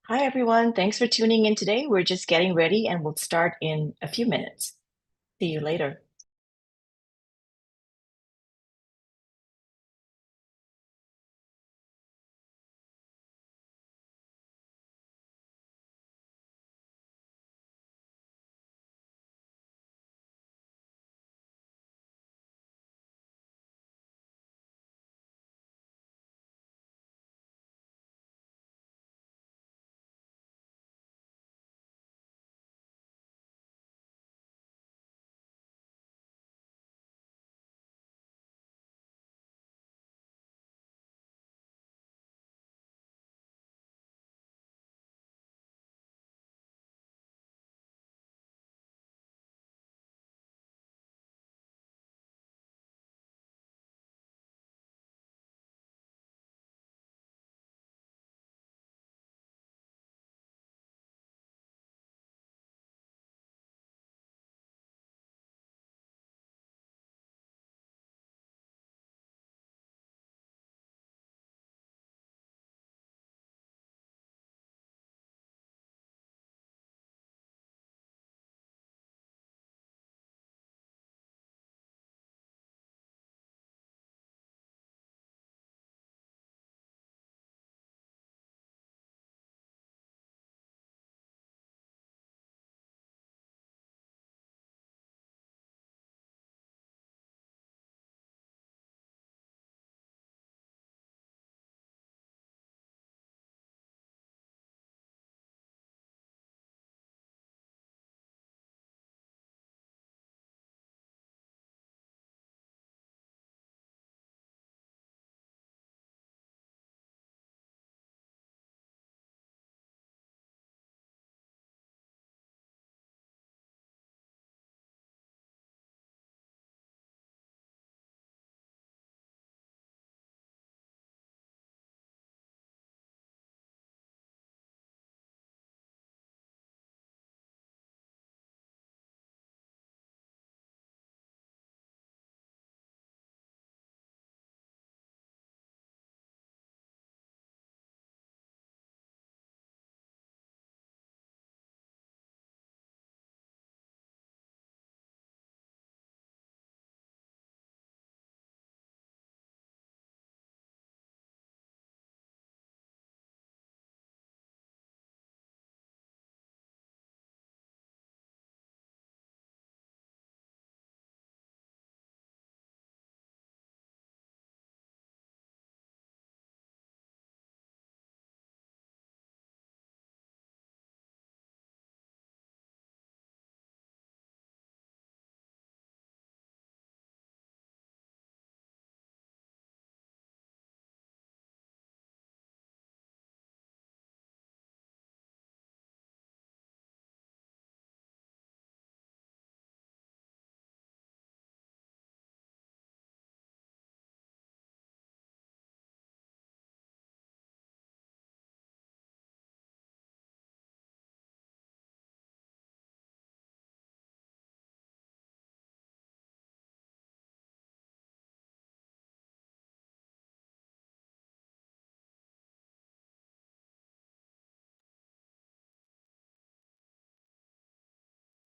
Hi, everyone. Thanks for tuning in today. We're just getting ready and we'll start in a few minutes. See you later.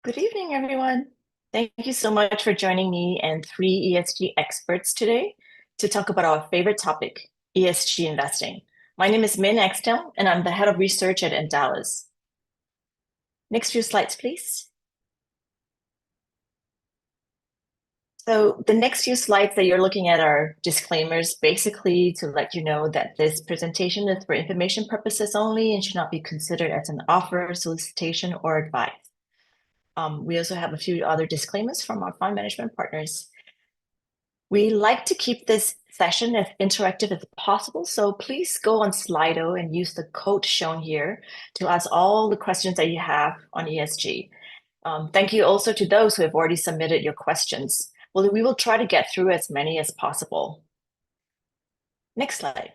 Good evening, everyone. Thank you so much for joining me and three ESG experts today to talk about our favorite topic, ESG investing. My name is Min Axthelm, and I'm the head of research at Endowus. Next few slides, please. So the next few slides that you're looking at are disclaimers, basically to let you know that this presentation is for information purposes only and should not be considered as an offer, solicitation, or advice. We also have a few other disclaimers from our fund management partners. We like to keep this session as interactive as possible, so please go on Slido and use the code shown here to ask all the questions that you have on ESG. Thank you also to those who have already submitted your questions. Well, we will try to get through as many as possible. Next slide.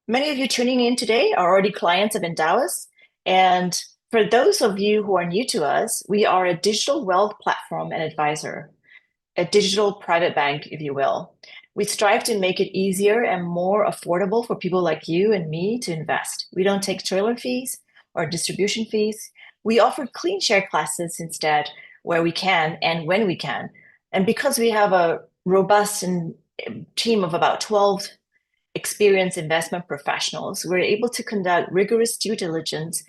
Many of you tuning in today are already clients of Endowus, and for those of you who are new to us, we are a digital wealth platform and advisor, a digital private bank, if you will. We strive to make it easier and more affordable for people like you and me to invest. We don't take trailer fees. or distribution fees. We offer clean share classes instead, where we can and when we can. And because we have a robust team of about 12 experienced investment professionals, we're able to conduct rigorous due diligence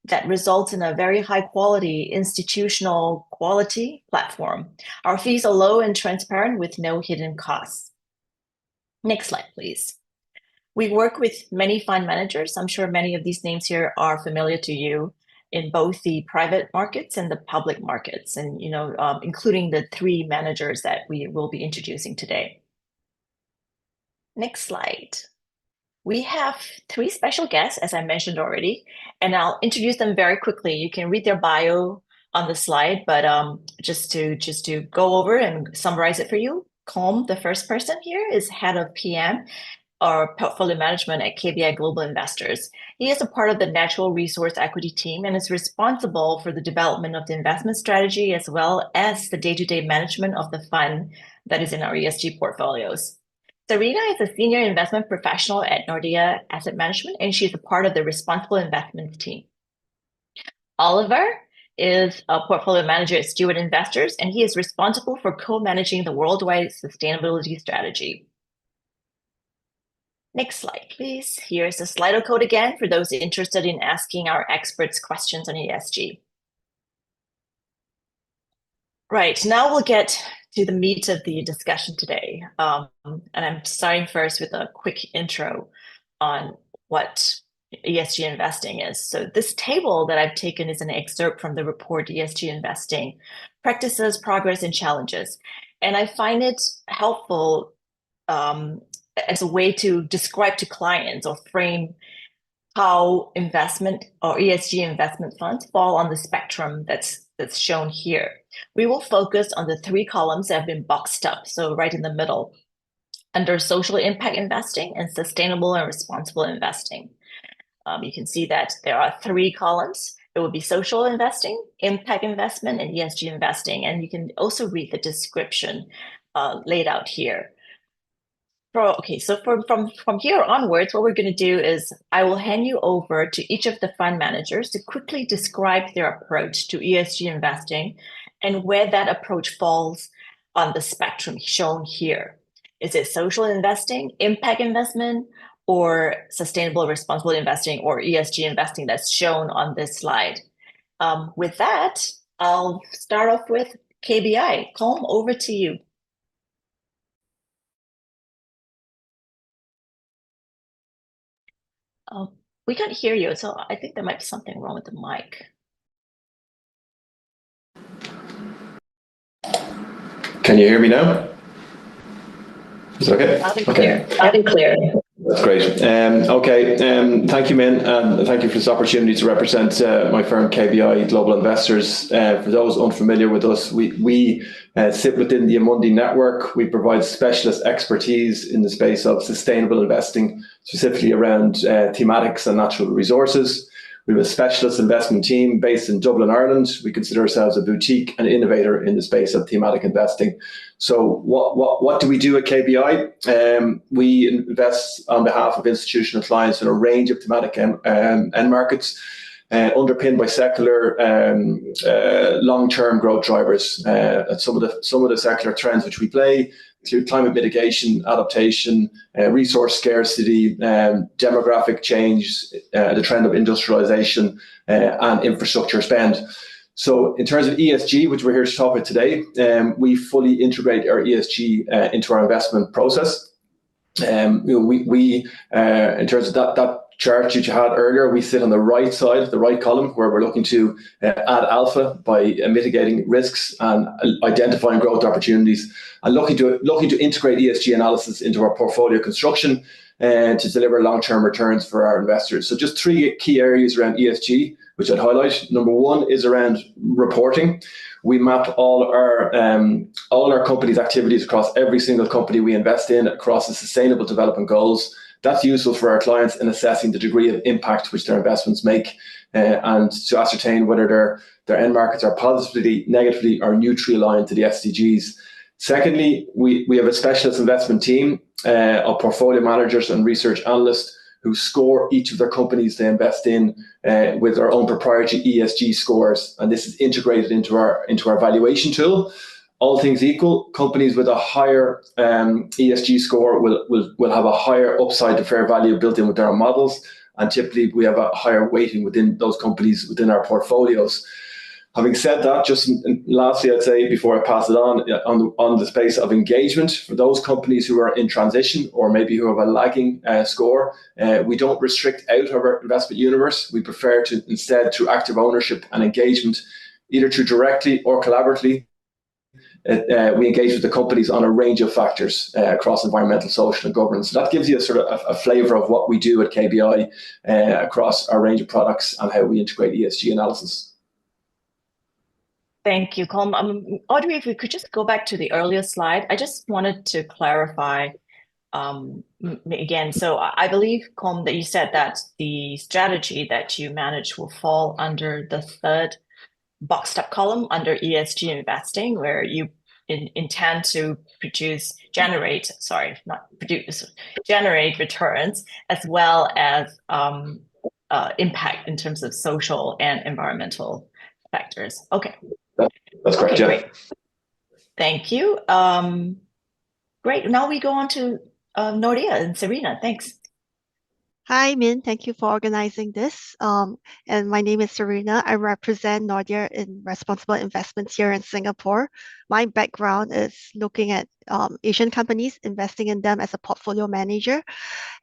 that results in a very high quality institutional quality platform. Our fees are low and transparent with no hidden costs. Next slide, please. We work with many fund managers. I'm sure many of these names here are familiar to you in both the private markets and the public markets, and including the 3 managers that we will be introducing today. Next slide. We have 3 special guests, as I mentioned already, and I'll introduce them very quickly. You can read their bio on the slide, but just to go over and summarize it for you. Colm, the first person here, is head of PM or portfolio management at KBI Global Investors. He is a part of the natural resource equity team and is responsible for the development of the investment strategy as well as the day-to-day management of the fund that is in our ESG portfolios. Serena is a senior investment professional at Nordea Asset Management, and she's a part of the responsible investment team. Oliver is a portfolio manager at Stewart Investors, and he is responsible for co-managing the worldwide sustainability strategy. Next slide, please. Here's the Slido code again for those interested in asking our experts questions on ESG. Right, now we'll get to the meat of the discussion today. And I'm starting first with a quick intro on what ESG investing is. So this table that I've taken is an excerpt from the report ESG Investing, Practices, Progress, and Challenges. And I find it helpful as a way to describe to clients or frame how investment or ESG investment funds fall on the spectrum that's shown here. We will focus on the 3 columns that have been boxed up, so right in the middle, under social impact investing and sustainable and responsible investing. You can see that there are 3 columns. It would be social investing, impact investment, and ESG investing. And you can also read the description laid out here. Okay, so from here onwards, what we're going to do is I will hand you over to each of the fund managers to quickly describe their approach to ESG investing and where that approach falls on the spectrum shown here. Is it social investing, impact investment, or sustainable responsible investing, or ESG investing that's shown on this slide? With that, I'll start off with KBI. Colm, over to you. We can't hear you, so I think there might be something wrong with the mic. Can you hear me now? Is it okay? Loud and clear. Loud and clear. That's great. Thank you, Min, and thank you for this opportunity to represent my firm, KBI Global Investors. For those unfamiliar with us, we sit within the Amundi network. We provide specialist expertise in the space of sustainable investing, specifically around thematics and natural resources. We have a specialist investment team based in Dublin, Ireland. We consider ourselves a boutique and innovator in the space of thematic investing. So what do we do at KBI? We invest on behalf of institutional clients in a range of thematic end markets, underpinned by secular long-term growth drivers. Some of the secular trends which we play through climate mitigation, adaptation, resource scarcity, demographic change, the trend of industrialization, and infrastructure spend. So in terms of ESG, which we're here to talk about today, we fully integrate our ESG into our investment process. We in terms of that chart that you had earlier, we sit on the right side, the right column, where we're looking to add alpha by mitigating risks and identifying growth opportunities, and looking to integrate ESG analysis into our portfolio construction and to deliver long-term returns for our investors. So just 3 key areas around ESG, which I'd highlight. Number 1 is around reporting. We map all our company's activities across every single company we invest in across the Sustainable Development Goals. That's useful for our clients in assessing the degree of impact which their investments make, and to ascertain whether their end markets are positively, negatively, or neutrally aligned to the SDGs. Secondly, we have a specialist investment team of portfolio managers and research analysts who score each of their companies they invest in with their own proprietary ESG scores, and this is integrated into our valuation tool. All things equal, companies with a higher ESG score will have a higher upside to fair value built in with their models, and typically we have a higher weighting within those companies within our portfolios. Having said that, just lastly, I'd say before I pass it on the space of engagement, for those companies who are in transition or maybe who have a lagging score, we don't restrict out our investment universe. We prefer to instead, through active ownership and engagement, either through directly or collaboratively, we engage with the companies on a range of factors across environmental, social, and governance. So that gives you a sort of a flavour of what we do at KBI across our range of products and how we integrate ESG analysis. Thank you, Colm. Audrey, if we could just go back to the earlier slide, I just wanted to clarify again. So I believe, Colm, that you said that the strategy that you manage will fall under the third boxed up column under ESG investing, where you intend to generate returns as well as impact in terms of social and environmental factors. Okay. That's correct, okay, yeah. Great. Thank you. Great. Now we go on to Nordea and Serena. Thanks. Hi, Min. Thank you for organizing this. And my name is Serena. I represent Nordea in responsible investments here in Singapore. My background is looking at Asian companies, investing in them as a portfolio manager.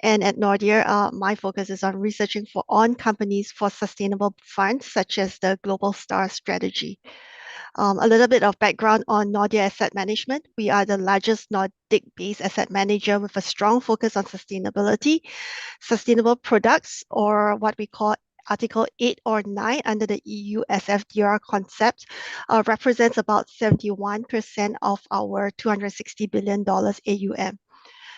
And at Nordea, my focus is on researching on companies for sustainable funds, such as the Global Star strategy. A little bit of background on Nordea Asset Management. We are the largest Nordic-based asset manager with a strong focus on sustainability. Sustainable products, or what we call Article 8 or 9 under the EU SFDR concept, represents about 71% of our $260 billion AUM.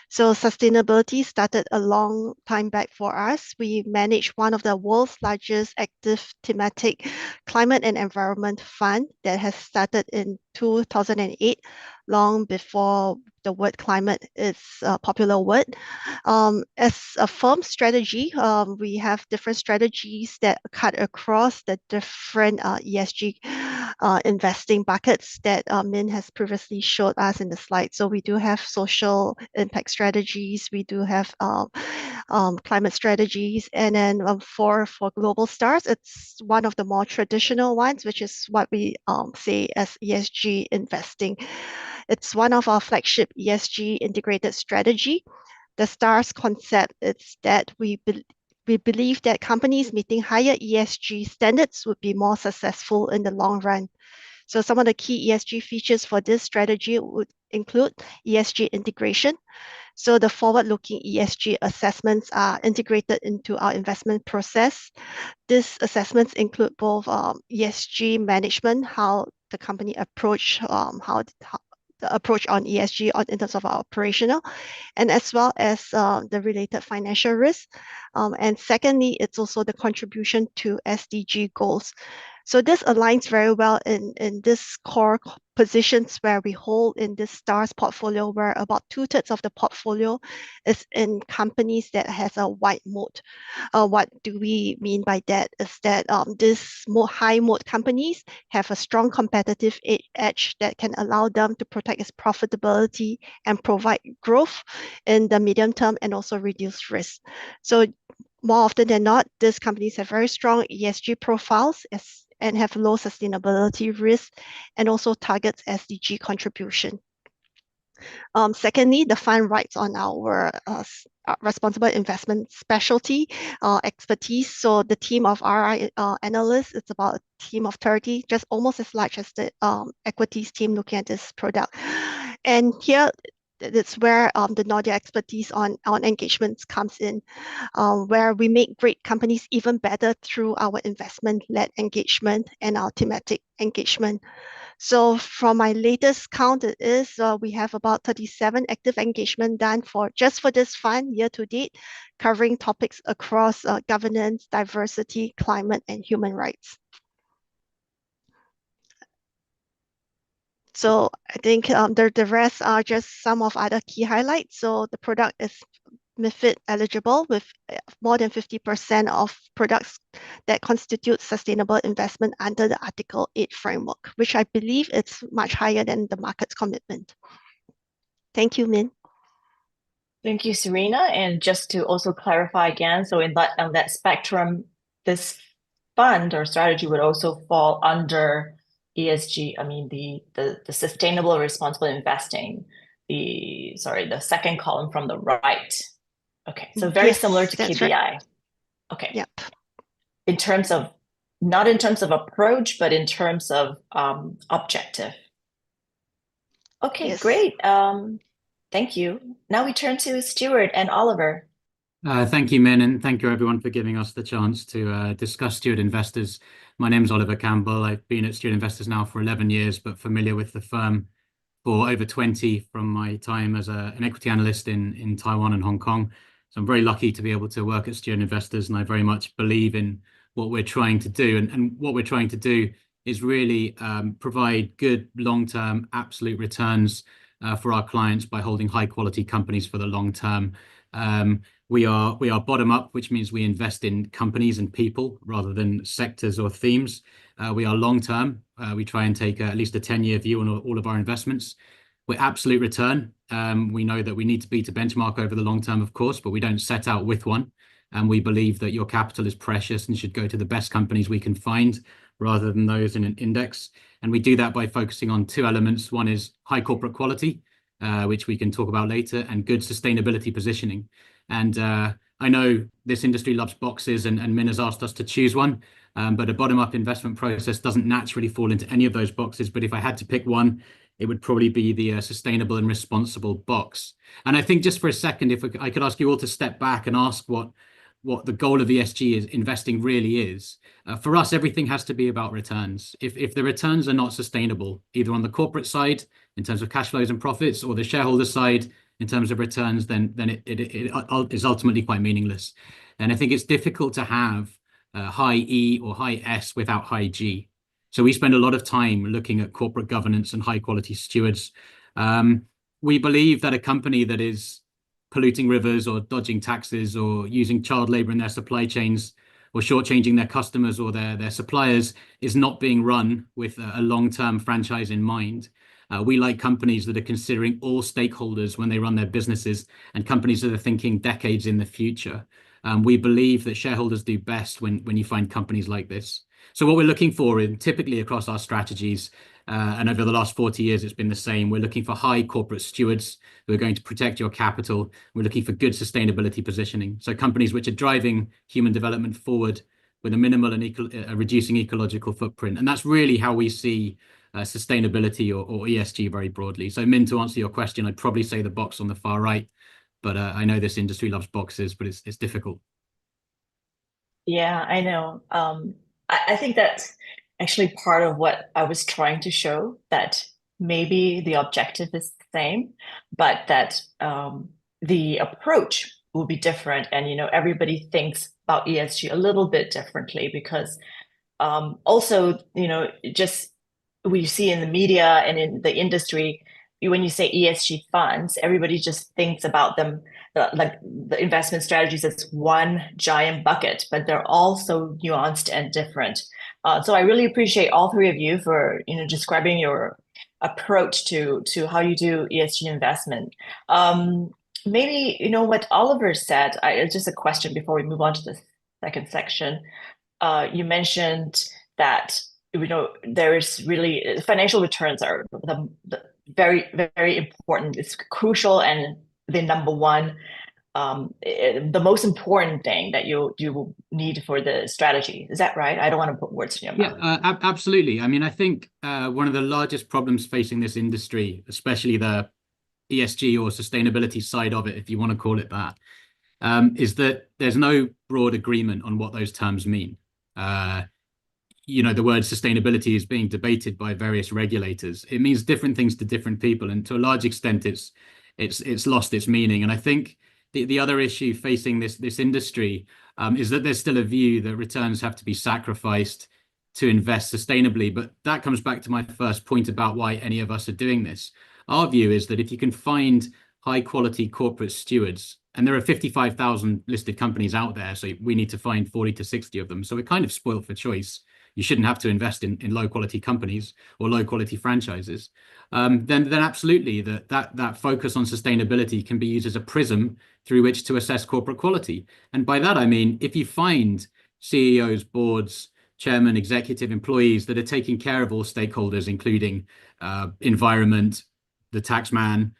So sustainability started a long time back for us. We manage one of the world's largest active thematic climate and environment fund that has started in 2008, long before the word climate is a popular word. As a firm strategy, we have different strategies that cut across the different ESG investing buckets that Min has previously showed us in the slide. So we do have social impact strategies, we do have climate strategies, and then for global stars, it's one of the more traditional ones, which is what we say as ESG investing. It's one of our flagship ESG integrated strategy. The STARS concept is that we believe that companies meeting higher ESG standards would be more successful in the long run. So some of the key ESG features for this strategy would include ESG integration. So the forward-looking ESG assessments are integrated into our investment process. These assessments include both ESG management, how the company approach, the approach on ESG in terms of our operational, and as well as the related financial risk. And secondly, it's also the contribution to SDG goals. So this aligns very well in this core positions where we hold in this STARS portfolio, where about 2/3 of the portfolio is in companies that has a wide moat. What do we mean by that? Is that these more high moat companies have a strong competitive edge that can allow them to protect its profitability and provide growth in the medium term and also reduce risk. So more often than not, these companies have very strong ESG profiles and have low sustainability risk and also targets SDG contribution. Secondly, the fund rides on our responsible investment specialty expertise. So the team of RI analysts, it's about a team of 30, just almost as large as the equities team looking at this product. And here, that's where the Nordea expertise on engagements comes in, where we make great companies even better through our investment-led engagement and our thematic engagement. So from my latest count, it is we have about 37 active engagement done for this fund year to date, covering topics across governance, diversity, climate, and human rights. So I think the rest are just some of other key highlights. So the product is MiFID eligible with more than 50% of products that constitute sustainable investment under the Article 8 framework, which I believe is much higher than the market's commitment. Thank you, Min. Thank you, Serena. And just to also clarify again, so on that spectrum, this fund or strategy would also fall under ESG. I mean, the sustainable responsible investing, the second column from the right. Okay, so very similar to KBI. Right. Okay. Yep. Not in terms of approach, but in terms of objective. Okay, yes. Great. Thank you. Now we turn to Stewart and Oliver. Thank you, Min, and thank you everyone for giving us the chance to discuss Stewart Investors. My name is Oliver Campbell. I've been at Stewart Investors now for 11 years, but familiar with the firm for over 20 from my time as an equity analyst in Taiwan and Hong Kong. So I'm very lucky to be able to work at Stewart Investors, and I very much believe in what we're trying to do. And what we're trying to do is really provide good long-term absolute returns for our clients by holding high-quality companies for the long term. We are bottom up, which means we invest in companies and people rather than sectors or themes. We are long term. We try and take at least a 10-year view on all of our investments. We're absolute return. We know that we need to beat a benchmark over the long term, of course, but we don't set out with one. And we believe that your capital is precious and should go to the best companies we can find rather than those in an index. And we do that by focusing on two elements. One is high corporate quality, which we can talk about later, and good sustainability positioning. And I know this industry loves boxes, and Min has asked us to choose one, but a bottom-up investment process doesn't naturally fall into any of those boxes. But if I had to pick one, it would probably be the sustainable and responsible box. And I think just for a second, if I could ask you all to step back and ask what the goal of ESG is, investing really is. For us, everything has to be about returns. If the returns are not sustainable, either on the corporate side, in terms of cash flows and profits, or the shareholder side, in terms of returns, then it is ultimately quite meaningless. And I think it's difficult to have high E or high S without high G. So we spend a lot of time looking at corporate governance and high quality stewards. We believe that a company that is polluting rivers or dodging taxes or using child labor in their supply chains or shortchanging their customers or their suppliers is not being run with a long-term franchise in mind. We like companies that are considering all stakeholders when they run their businesses and companies that are thinking decades in the future. We believe that shareholders do best when you find companies like this. So what we're looking for typically across our strategies, and over the last 40 years, it's been the same. We're looking for high corporate stewards who are going to protect your capital. We're looking for good sustainability positioning. So companies which are driving human development forward with a minimal and reducing ecological footprint. And that's really how we see sustainability or ESG very broadly. So Min, to answer your question, I'd probably say the box on the far right, but I know this industry loves boxes, but it's difficult. Yeah, I know. I think that's actually part of what I was trying to show, that maybe the objective is the same, but that the approach will be different. And, everybody thinks about ESG a little bit differently because also, just we see in the media and in the industry, when you say ESG funds, everybody just thinks about them like the investment strategies as one giant bucket, but they're all so nuanced and different. So I really appreciate all three of you for describing your approach to how you do ESG investment. Maybe what Oliver said. Just a question before we move on to the second section. You mentioned that there is really financial returns are the very, very important. It's crucial and the number one, the most important thing that you need for the strategy. Is that right? I don't want to put words in your mouth. Yeah, absolutely. I mean, I think one of the largest problems facing this industry, especially the ESG or sustainability side of it, if you want to call it that, is that there's no broad agreement on what those terms mean. The word sustainability is being debated by various regulators. It means different things to different people, and to a large extent, it's lost its meaning. And I think the other issue facing this industry is that there's still a view that returns have to be sacrificed to invest sustainably. But that comes back to my first point about why any of us are doing this. Our view is that if you can find high quality corporate stewards. And there are 55,000 listed companies out there, so we need to find 40 to 60 of them. So we're kind of spoiled for choice. You shouldn't have to invest in low quality companies or low quality franchises. Then absolutely that focus on sustainability can be used as a prism through which to assess corporate quality. And by that I mean, if you find CEOs, boards, chairman, executive, employees that are taking care of all stakeholders, including environment, the tax man,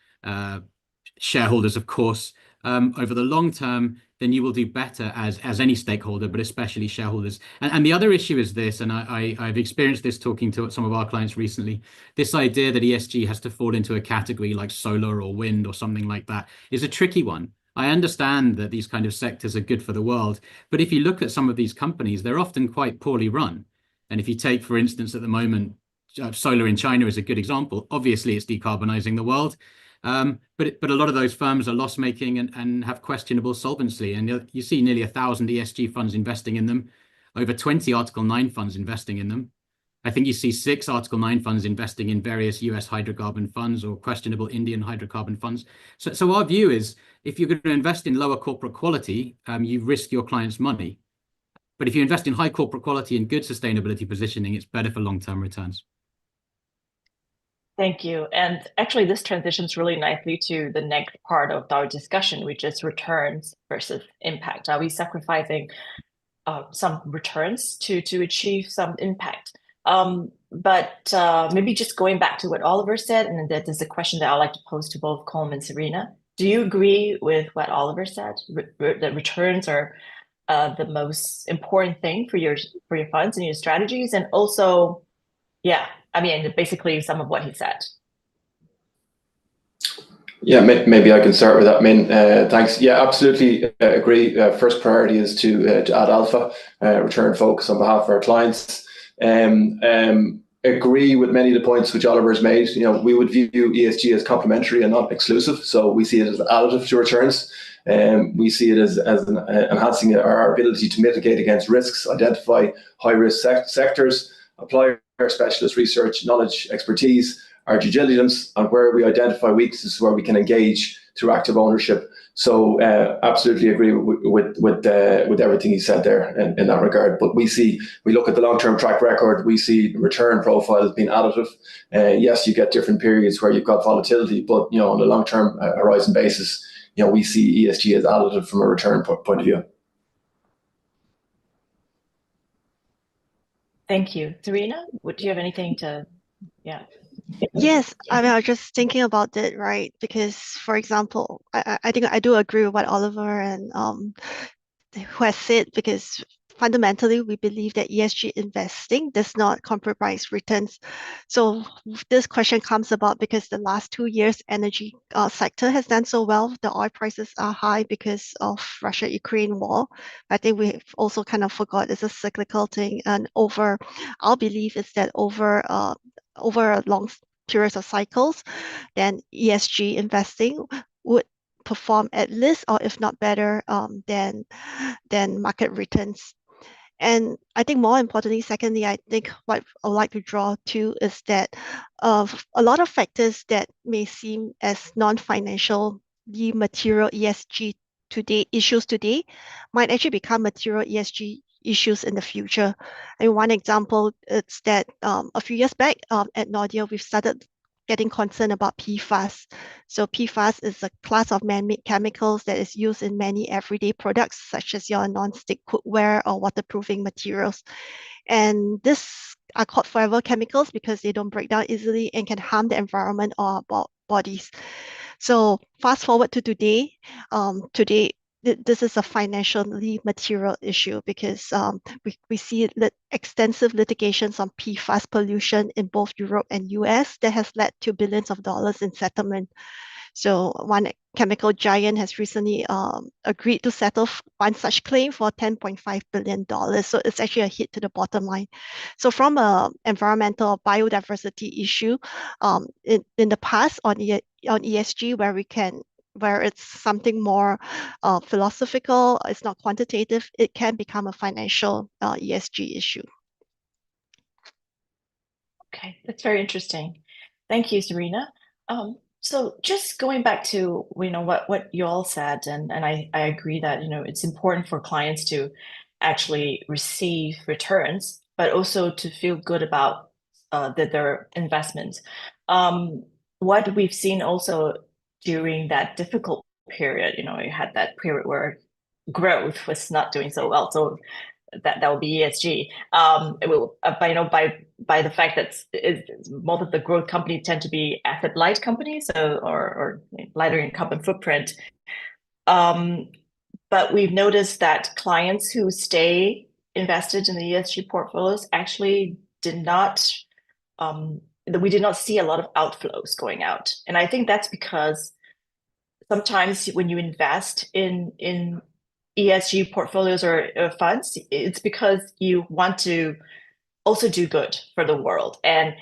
shareholders, of course, over the long term, then you will do better as any stakeholder, but especially shareholders. And the other issue is this, and I've experienced this talking to some of our clients recently, this idea that ESG has to fall into a category like solar or wind or something like that is a tricky one. I understand that these kind of sectors are good for the world, but if you look at some of these companies, they're often quite poorly run. And if you take, for instance, at the moment, solar in China is a good example. Obviously, it's decarbonizing the world. But a lot of those firms are loss making and have questionable solvency. And you see nearly 1,000 ESG funds investing in them, over 20 Article 9 funds investing in them. I think you see 6 Article 9 funds investing in various US hydrocarbon funds or questionable Indian hydrocarbon funds. So our view is, if you're going to invest in lower corporate quality, you risk your clients' money. But if you invest in high corporate quality and good sustainability positioning, it's better for long-term returns. Thank you. And actually, this transitions really nicely to the next part of our discussion, which is returns versus impact. Are we sacrificing some returns to achieve some impact? But maybe just going back to what Oliver said, and that is a question that I'd like to pose to both Colm and Serena. Do you agree with what Oliver said, that returns are the most important thing for your funds and your strategies? And also, yeah, I mean, basically some of what he said. Yeah, maybe I can start with that, Min. Thanks. Yeah, absolutely agree. First priority is to add alpha, return focus on behalf of our clients. Agree with many of the points which Oliver's made. You know, we would view ESG as complementary and not exclusive. So we see it as additive to returns. We see it as enhancing our ability to mitigate against risks, identify high-risk sectors, apply our specialist research, knowledge, expertise, our due diligence, and where we identify weaknesses where we can engage through active ownership. So absolutely agree with everything he said there in that regard. But we look at the long-term track record, we see return profile as being additive. Yes, you get different periods where you've got volatility, but you know, on a long-term horizon basis, you know, we see ESG as additive from a return point of view. Thank you. Serena, do you have anything to, yeah. Yes, I mean, I was just thinking about it, right? Because, for example, I think I do agree with what Oliver and who has said, because fundamentally we believe that ESG investing does not compromise returns. So this question comes about because the last 2 years energy sector has done so well. The oil prices are high because of Russia-Ukraine war. I think we've also kind of forgot it's a cyclical thing, and our belief is that over a long periods of cycles, then ESG investing would perform at least, or if not better, than market returns. And I think more importantly, secondly, I think what I would like to draw to is that a lot of factors that may seem as non-financially material ESG issues today might actually become material ESG issues in the future. And one example is that a few years back at Nordea, we've started getting concerned about PFAS. So PFAS is a class of man-made chemicals that is used in many everyday products, such as your non-stick cookware or waterproofing materials. And this are called forever chemicals because they don't break down easily and can harm the environment or our bodies. So fast forward to today, this is a financially material issue because we see extensive litigations on PFAS pollution in both Europe and US that has led to billions of dollars in settlement. So one chemical giant has recently agreed to settle one such claim for $10.5 billion. So it's actually a hit to the bottom line. So from an environmental biodiversity issue, in the past on ESG, where it's something more philosophical, it's not quantitative, it can become a financial ESG issue. Okay, that's very interesting. Thank you, Serena. So just going back to what you all said, and I agree that it's important for clients to actually receive returns, but also to feel good about their investments. What we've seen also during that difficult period, you had that period where growth was not doing so well. So that would be ESG. It will, by the fact that most of the growth companies tend to be asset light companies, so or lighter in carbon footprint. But we've noticed that clients who stay invested in the ESG portfolios actually did not. We did not see a lot of outflows going out, and I think that's because sometimes when you invest in ESG portfolios or funds, it's because you want to also do good for the world. And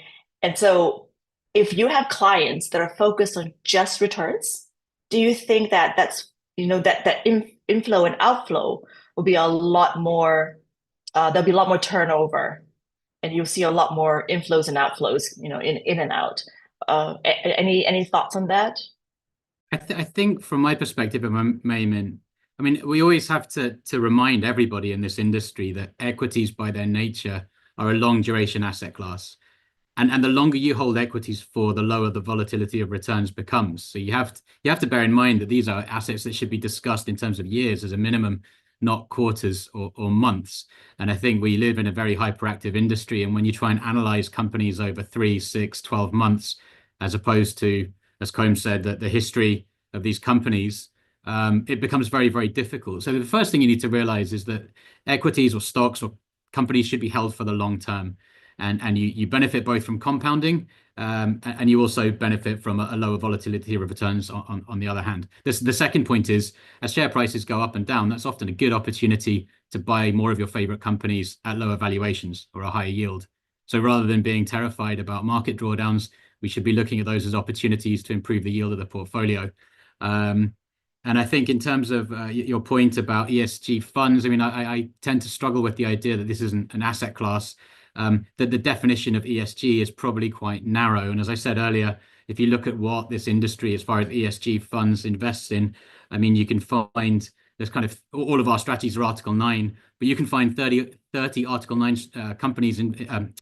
so if you have clients that are focused on just returns, do you think that that inflow and outflow will be a lot more, there'll be a lot more turnover, and you'll see a lot more inflows and outflows, in and out. Any thoughts on that? I think from my perspective, Min, I mean, we always have to remind everybody in this industry that equities by their nature are a long duration asset class. And the longer you hold equities for, the lower the volatility of returns becomes. So you have to bear in mind that these are assets that should be discussed in terms of years as a minimum, not quarters or months. And I think we live in a very hyperactive industry. And when you try and analyze companies over 3, 6, 12 months, as opposed to, as Colm said, that the history of these companies, it becomes very, very difficult. So the first thing you need to realize is that equities or stocks or companies should be held for the long term. And you benefit both from compounding, and you also benefit from a lower volatility of returns on the other hand. The second point is, as share prices go up and down, that's often a good opportunity to buy more of your favorite companies at lower valuations or a higher yield. So rather than being terrified about market drawdowns, we should be looking at those as opportunities to improve the yield of the portfolio. And I think in terms of your point about ESG funds, I mean, I tend to struggle with the idea that this isn't an asset class. That the definition of ESG is probably quite narrow. And as I said earlier, if you look at what this industry, as far as ESG funds invests in, I mean, you can find there's kind of all of our strategies are Article 9, but you can find 30 Article 9 companies and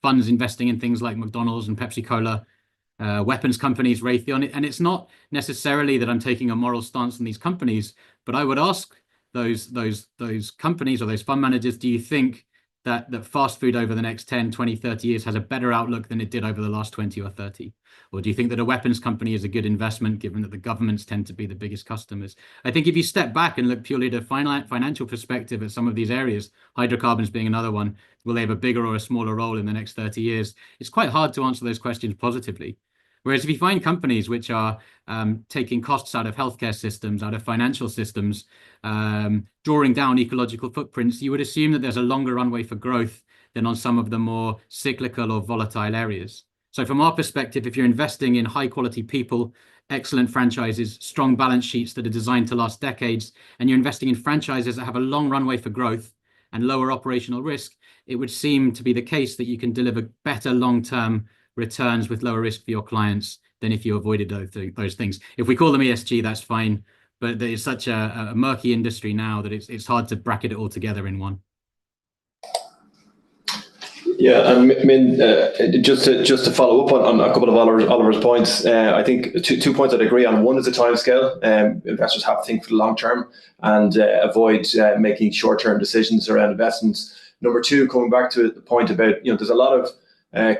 funds investing in things like McDonald's and Pepsi Cola, weapons companies, Raytheon. And it's not necessarily that I'm taking a moral stance on these companies, but I would ask those companies or those fund managers, do you think that fast food over the next 10, 20, 30 years has a better outlook than it did over the last 20 or 30? Or do you think that a weapons company is a good investment, given that the governments tend to be the biggest customers? I think if you step back and look purely at a financial perspective at some of these areas, hydrocarbons being another one, will they have a bigger or a smaller role in the next 30 years? It's quite hard to answer those questions positively. Whereas if you find companies which are taking costs out of healthcare systems, out of financial systems, drawing down ecological footprints, you would assume that there's a longer runway for growth than on some of the more cyclical or volatile areas. So from our perspective, if you're investing in high quality people, excellent franchises, strong balance sheets that are designed to last decades, and you're investing in franchises that have a long runway for growth and lower operational risk, it would seem to be the case that you can deliver better long-term returns with lower risk for your clients than if you avoided those things. If we call them ESG, that's fine, but it's such a murky industry now that it's hard to bracket it all together in one. Yeah, and Min, just to follow up on a couple of Oliver's points, I think two points I'd agree on. One is the timescale. Investors have to think for the long term and avoid making short-term decisions around investments. Number two, coming back to the point about, there's a lot of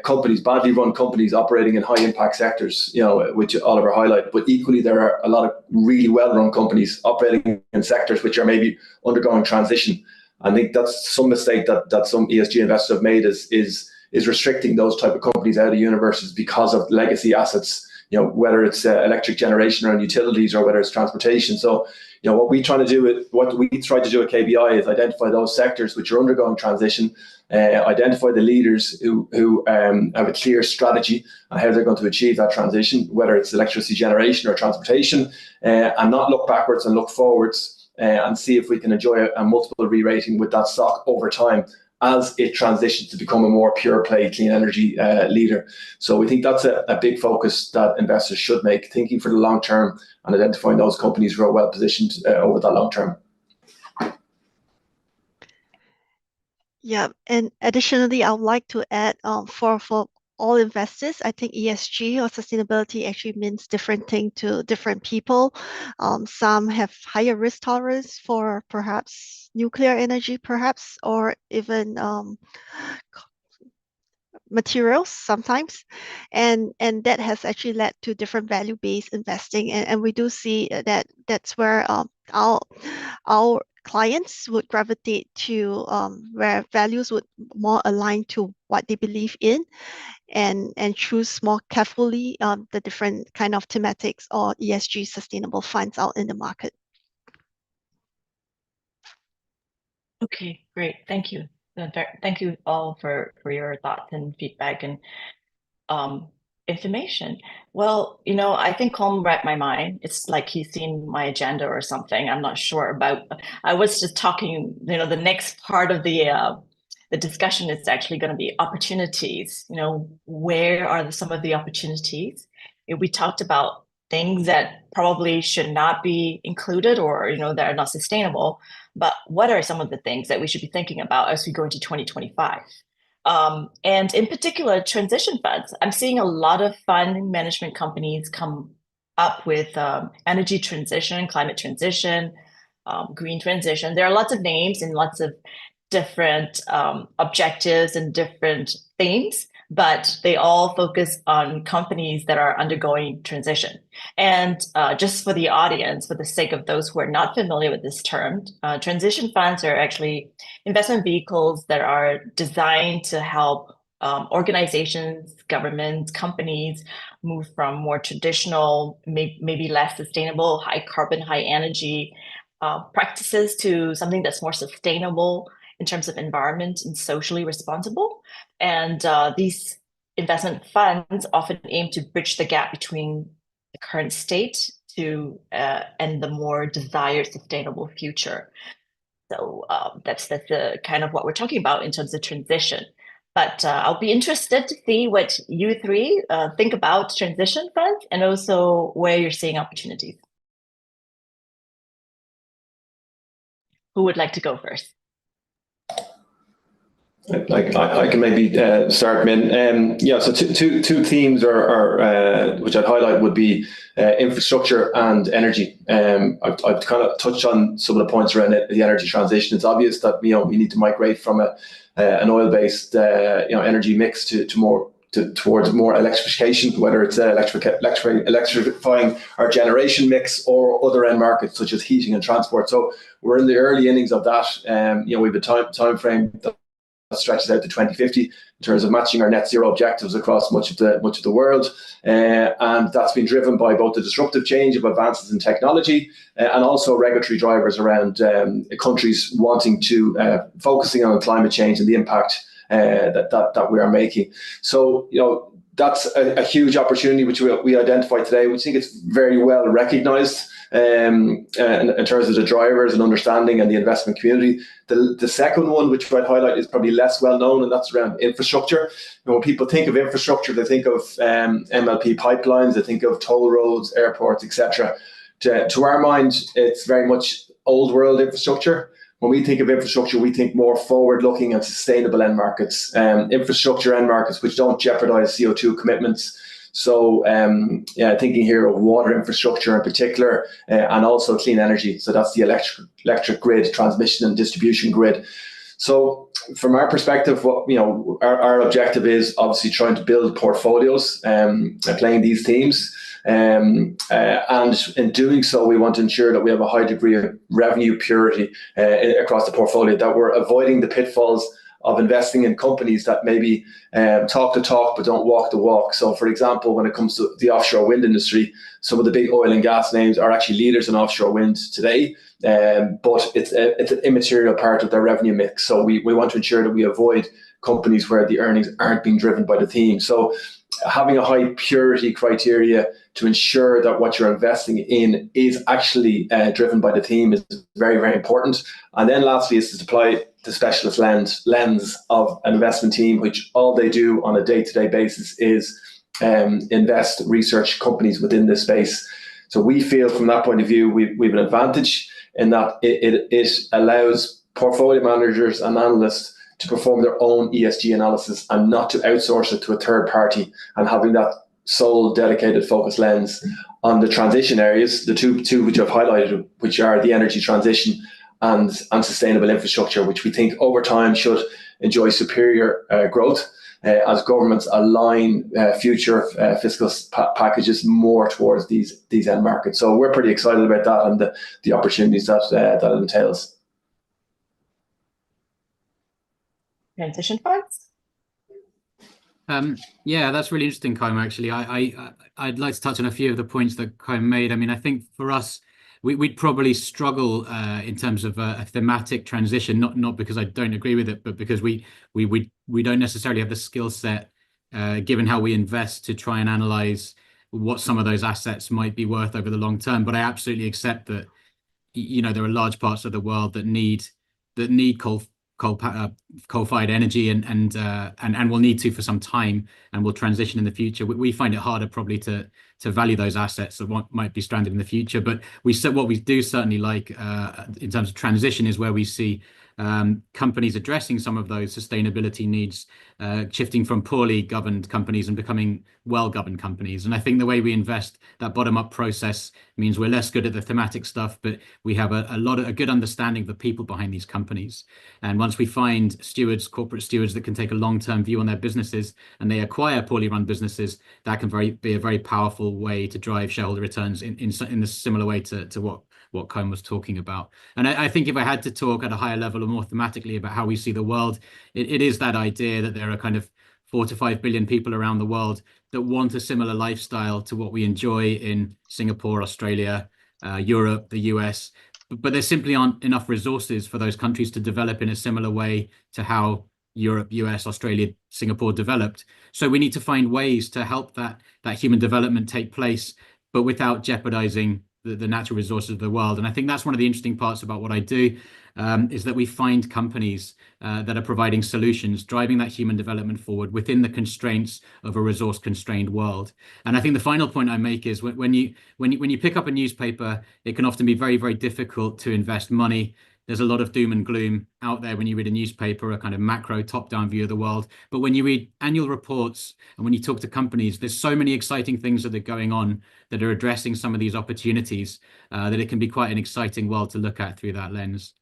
companies, badly run companies operating in high impact sectors, which Oliver highlighted, but equally there are a lot of really well run companies operating in sectors which are maybe undergoing transition. I think that's some mistake that some ESG investors have made is restricting those type of companies out of universes because of legacy assets, whether it's electric generation or utilities or whether it's transportation. So, what we try to do at KBI is identify those sectors which are undergoing transition, identify the leaders who have a clear strategy on how they're going to achieve that transition, whether it's electricity generation or transportation, and not look backwards and look forwards and see if we can enjoy a multiple re-rating with that stock over time, as it transitions to become a more pure play clean energy leader. So we think that's a big focus that investors should make, thinking for the long term and identifying those companies who are well positioned over that long term. Yeah, and additionally, I would like to add for all investors, I think ESG or sustainability actually means different thing to different people. Some have higher risk tolerance for perhaps nuclear energy, perhaps, or even materials sometimes, and that has actually led to different value-based investing, and we do see that that's where our clients would gravitate to, where values would more align to what they believe in, and choose more carefully the different kind of thematics or ESG sustainable funds out in the market. Okay, great. Thank you. Thank you all for your thoughts and feedback and information. Well, I think Colm read my mind. It's like he's seen my agenda or something. I'm not sure about. I was just talking. The next part of the discussion is actually going to be opportunities. Where are some of the opportunities? We talked about things that probably should not be included, or that are not sustainable. But what are some of the things that we should be thinking about as we go into 2025? And in particular, transition funds. I'm seeing a lot of fund management companies come up with energy transition, climate transition, green transition. There are lots of names and lots of different objectives and different themes, but they all focus on companies that are undergoing transition. And just for the audience, for the sake of those who are not familiar with this term, transition funds are actually investment vehicles that are designed to help organizations, governments, companies move from more traditional, maybe less sustainable, high carbon, high energy practices to something that's more sustainable in terms of environment and socially responsible. And these investment funds often aim to bridge the gap between the current state to and the more desired sustainable future. So that's the kind of what we're talking about in terms of transition. But I'll be interested to see what you three think about transition funds and also where you're seeing opportunities. Who would like to go first? I can maybe start, Min. So two themes are which I'd highlight would be infrastructure and energy. I've kind of touched on some of the points around the energy transition. It's obvious that we need to migrate from an oil-based energy mix towards more electrification, whether it's electrifying our generation mix or other end markets such as heating and transport. So we're in the early innings of that. We have a time frame that stretches out to 2050 in terms of matching our net zero objectives across much of the world, and that's been driven by both the disruptive change of advances in technology and also regulatory drivers around countries wanting to focusing on climate change and the impact that we are making. So that's a huge opportunity which we identify today. We think it's very well recognised in terms of the drivers and understanding and the investment community. The second one, which I'd highlight, is probably less well known, and that's around infrastructure. When people think of infrastructure, they think of MLP pipelines, they think of toll roads, airports, etc. To our mind, it's very much old world infrastructure. When we think of infrastructure, we think more forward-looking and sustainable end markets, infrastructure end markets which don't jeopardize CO2 commitments. So thinking here of water infrastructure in particular, and also clean energy. So that's the electric grid, transmission and distribution grid. So from our perspective, our objective is obviously trying to build portfolios, playing these themes. And in doing so, we want to ensure that we have a high degree of revenue purity across the portfolio, that we're avoiding the pitfalls of investing in companies that maybe talk the talk but don't walk the walk. So, for example, when it comes to the offshore wind industry, some of the big oil and gas names are actually leaders in offshore wind today, but it's an immaterial part of their revenue mix. So we want to ensure that we avoid companies where the earnings aren't being driven by the theme. So having a high purity criteria to ensure that what you're investing in is actually driven by the theme is very, very important. And then lastly is to the specialist lens of an investment team, which all they do on a day-to-day basis is invest, research companies within this space. So we feel from that point of view, we've an advantage in that it allows portfolio managers and analysts to perform their own ESG analysis and not to outsource it to a third party, and having that sole dedicated focus lens on the transition areas, the two which I've highlighted, which are the energy transition and sustainable infrastructure, which we think over time should enjoy superior growth as governments align future fiscal packages more towards these end markets. So we're pretty excited about that and the opportunities that entails. Transition funds? Yeah, that's really interesting, Kaim. Actually, I'd like to touch on a few of the points that Kaim made. I mean, I think for us, we'd probably struggle in terms of a thematic transition, not because I don't agree with it, but because we don't necessarily have the skill set, given how we invest, to try and analyze what some of those assets might be worth over the long term. But I absolutely accept that, you know, there are large parts of the world that need coal-fired energy and will need to for some time, and will transition in the future. We find it harder probably to value those assets that might be stranded in the future. But what we do certainly like in terms of transition is where we see companies addressing some of those sustainability needs, shifting from poorly governed companies and becoming well-governed companies. And I think the way we invest, that bottom-up process, means we're less good at the thematic stuff, but we have a good understanding of the people behind these companies. And once we find corporate stewards that can take a long-term view on their businesses, and they acquire poorly run businesses, that can be a very powerful way to drive shareholder returns in a similar way to what Kaim was talking about. And I think if I had to talk at a higher level or more thematically about how we see the world, it is that idea that there are kind of 4 to 5 billion people around the world that want a similar lifestyle to what we enjoy in Singapore, Australia, Europe, the US, but there simply aren't enough resources for those countries to develop in a similar way to how Europe, US, Australia, Singapore developed. So we need to find ways to help that human development take place, but without jeopardizing the natural resources of the world. And I think that's one of the interesting parts about what I do, is that we find companies that are providing solutions, driving that human development forward within the constraints of a resource-constrained world. And I think the final point I make is when you pick up a newspaper, it can often be very, very difficult to invest money. There's a lot of doom and gloom out there when you read a newspaper, a kind of macro top-down view of the world. But when you read annual reports and when you talk to companies, there's so many exciting things that are going on that are addressing some of these opportunities, that it can be quite an exciting world to look at through that lens.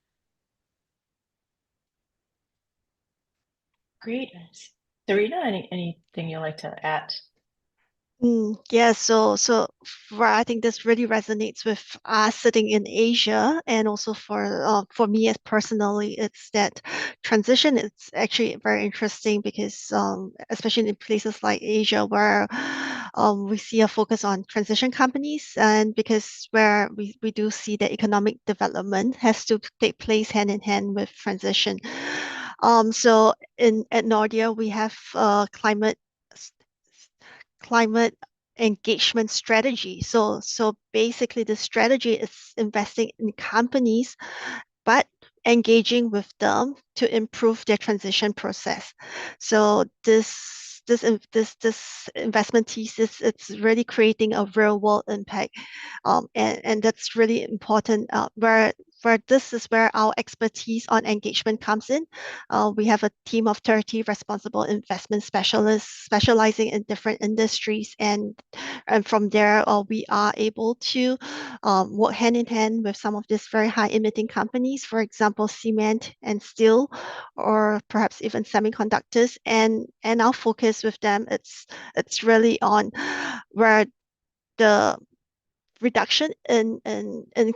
Great. Serena, anything you'd like to add? Yeah, so I think this really resonates with us sitting in Asia, and also for me as personally, it's that transition. It's actually very interesting because especially in places like Asia where we see a focus on transition companies, and because where we do see that economic development has to take place hand in hand with transition. So at Nordea we have climate engagement strategy. So basically the strategy is investing in companies, but engaging with them to improve their transition process. So this investment thesis, it's really creating a real world impact, and that's really important. Where this is where our expertise on engagement comes in. We have a team of 30 responsible investment specialists specializing in different industries, and from there we are able to work hand in hand with some of these very high emitting companies, for example, cement and steel, or perhaps even semiconductors. And our focus with them, it's really on where the reduction in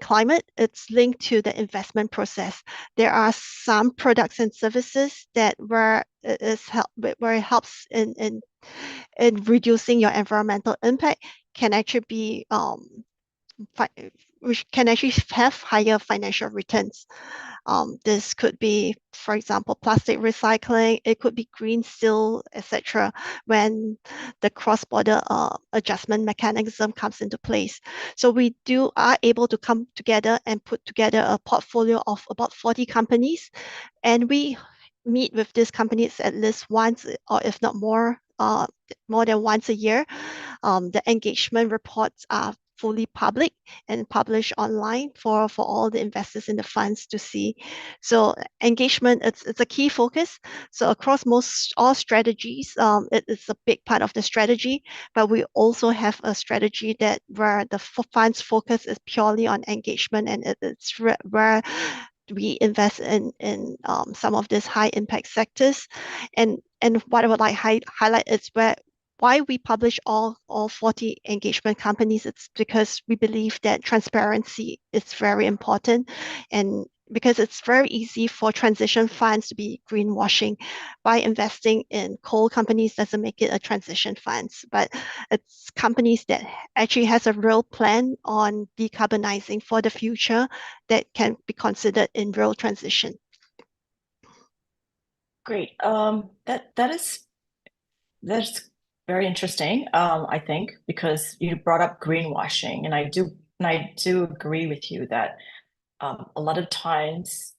climate, it's linked to the investment process. There are some products and services that where it helps in reducing your environmental impact, can actually be which can actually have higher financial returns. This could be, for example, plastic recycling. It could be green steel, etc. when the cross-border adjustment mechanism comes into place. So we are able to come together and put together a portfolio of about 40 companies, and we meet with these companies at least once, or if not more than once a year. The engagement reports are fully public and published online for all the investors in the funds to see. So engagement, it's a key focus. So across all strategies, it is a big part of the strategy, but we also have a strategy where the funds focus is purely on engagement, and it's where we invest in some of these high impact sectors. And what I would like highlight is why we publish all 40 engagement companies. It's because we believe that transparency is very important, and because it's very easy for transition funds to be greenwashing. By investing in coal companies doesn't make it a transition funds, but it's companies that actually has a real plan on decarbonizing for the future that can be considered in real transition. Great. That's very interesting, I think, because you brought up greenwashing, and I do agree with you that a lot of times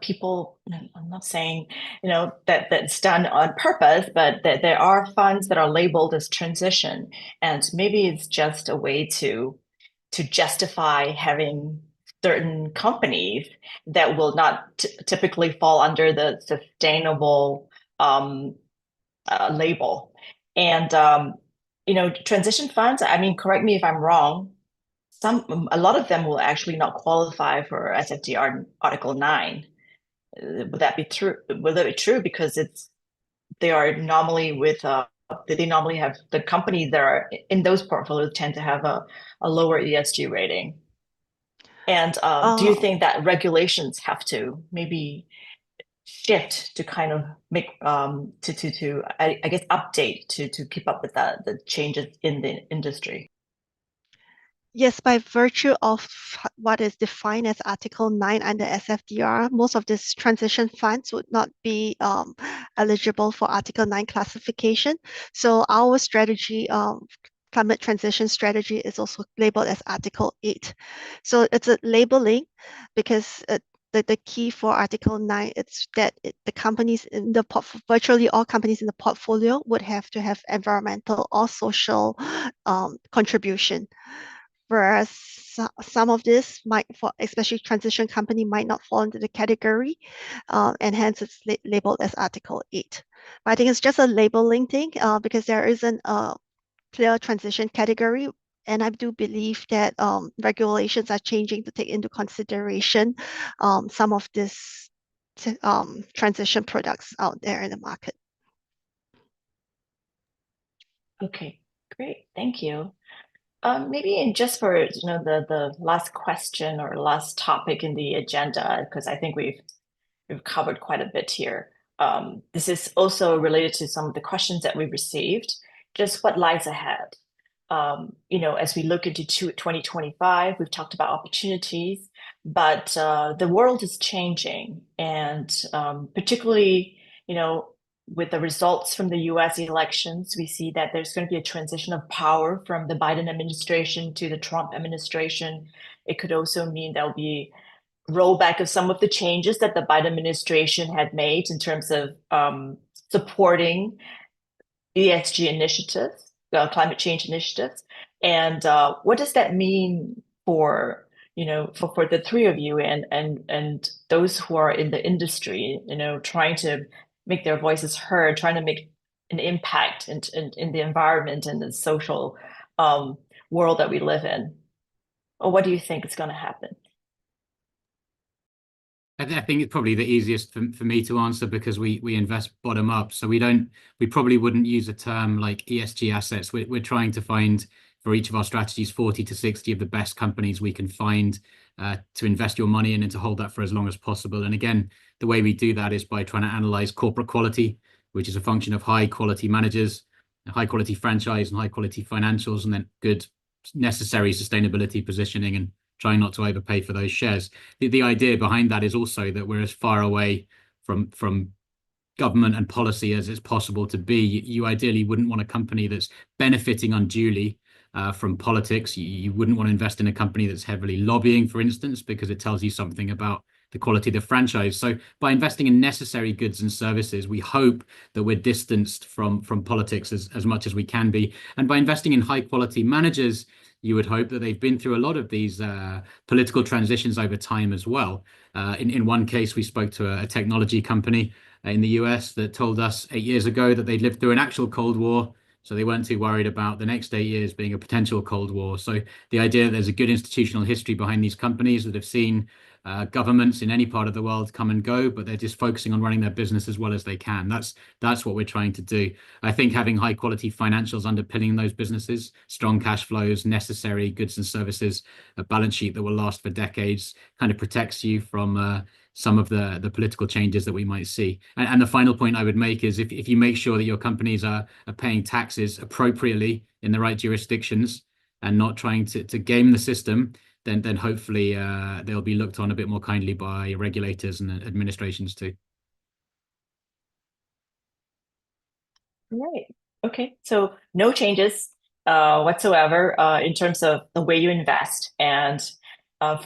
people, I'm not saying that that's done on purpose, but that there are funds that are labeled as transition, and maybe it's just a way to justify having certain companies that will not typically fall under the sustainable label. And transition funds, I mean, correct me if I'm wrong, a lot of them will actually not qualify for SFDR Article 9. Would that be true? Will that be true? Because they are normally they normally have, the companies that are in those portfolios tend to have a lower ESG rating. And do you think that regulations have to maybe shift to kind of make I guess update to keep up with the changes in the industry? Yes, by virtue of what is defined as Article 9 under SFDR, most of these transition funds would not be eligible for Article 9 classification. So our strategy, climate transition strategy, is also labeled as Article 8. So it's a labeling because the key for Article 9 is that the companies in the virtually all companies in the portfolio would have to have environmental or social contribution. Whereas some of this especially transition company, might not fall into the category, and hence it's labeled as Article 8. But I think it's just a labeling thing because there isn't a clear transition category. And I do believe that regulations are changing to take into consideration some of this transition products out there in the market. Okay, great. Thank you. Maybe just for the last question or last topic in the agenda, because I think we've covered quite a bit here. This is also related to some of the questions that we received. Just what lies ahead. As we look into 2025, we've talked about opportunities, but the world is changing, and particularly, with the results from the US elections, we see that there's going to be a transition of power from the Biden administration to the Trump administration. It could also mean there'll be rollback of some of the changes that the Biden administration had made in terms of supporting ESG initiatives, climate change initiatives. And what does that mean for the three of you and those who are in the industry, trying to make their voices heard, trying to make an impact in the environment and the social world that we live in? Or what do you think is going to happen? I think it's probably the easiest for me to answer because we invest bottom up. So we probably wouldn't use a term like ESG assets. We're trying to find for each of our strategies 40 to 60 of the best companies we can find to invest your money in and to hold that for as long as possible. And again, the way we do that is by trying to analyze corporate quality, which is a function of high quality managers, a high quality franchise and high quality financials, and then good necessary sustainability positioning. And trying not to overpay for those shares. The idea behind that is also that we're as far away from government and policy as it's possible to be. You ideally wouldn't want a company that's benefiting unduly from politics. You wouldn't want to invest in a company that's heavily lobbying, for instance, because it tells you something about the quality of the franchise. So by investing in necessary goods and services, we hope that we're distanced from politics as much as we can be. And by investing in high quality managers, you would hope that they've been through a lot of these political transitions over time as well. In one case, we spoke to a technology company in the US that told us 8 years ago that they'd lived through an actual Cold War. So they weren't too worried about the next 8 years being a potential Cold War. So the idea that there's a good institutional history behind these companies that have seen governments in any part of the world come and go, but they're just focusing on running their business as well as they can. That's what we're trying to do. I think having high quality financials underpinning those businesses, strong cash flows, necessary goods and services, a balance sheet that will last for decades, kind of protects you from some of the political changes that we might see. And the final point I would make is if you make sure that your companies are paying taxes appropriately in the right jurisdictions and not trying to game the system, then hopefully they'll be looked on a bit more kindly by regulators and administrations too. Right. Okay. So no changes whatsoever in terms of the way you invest. And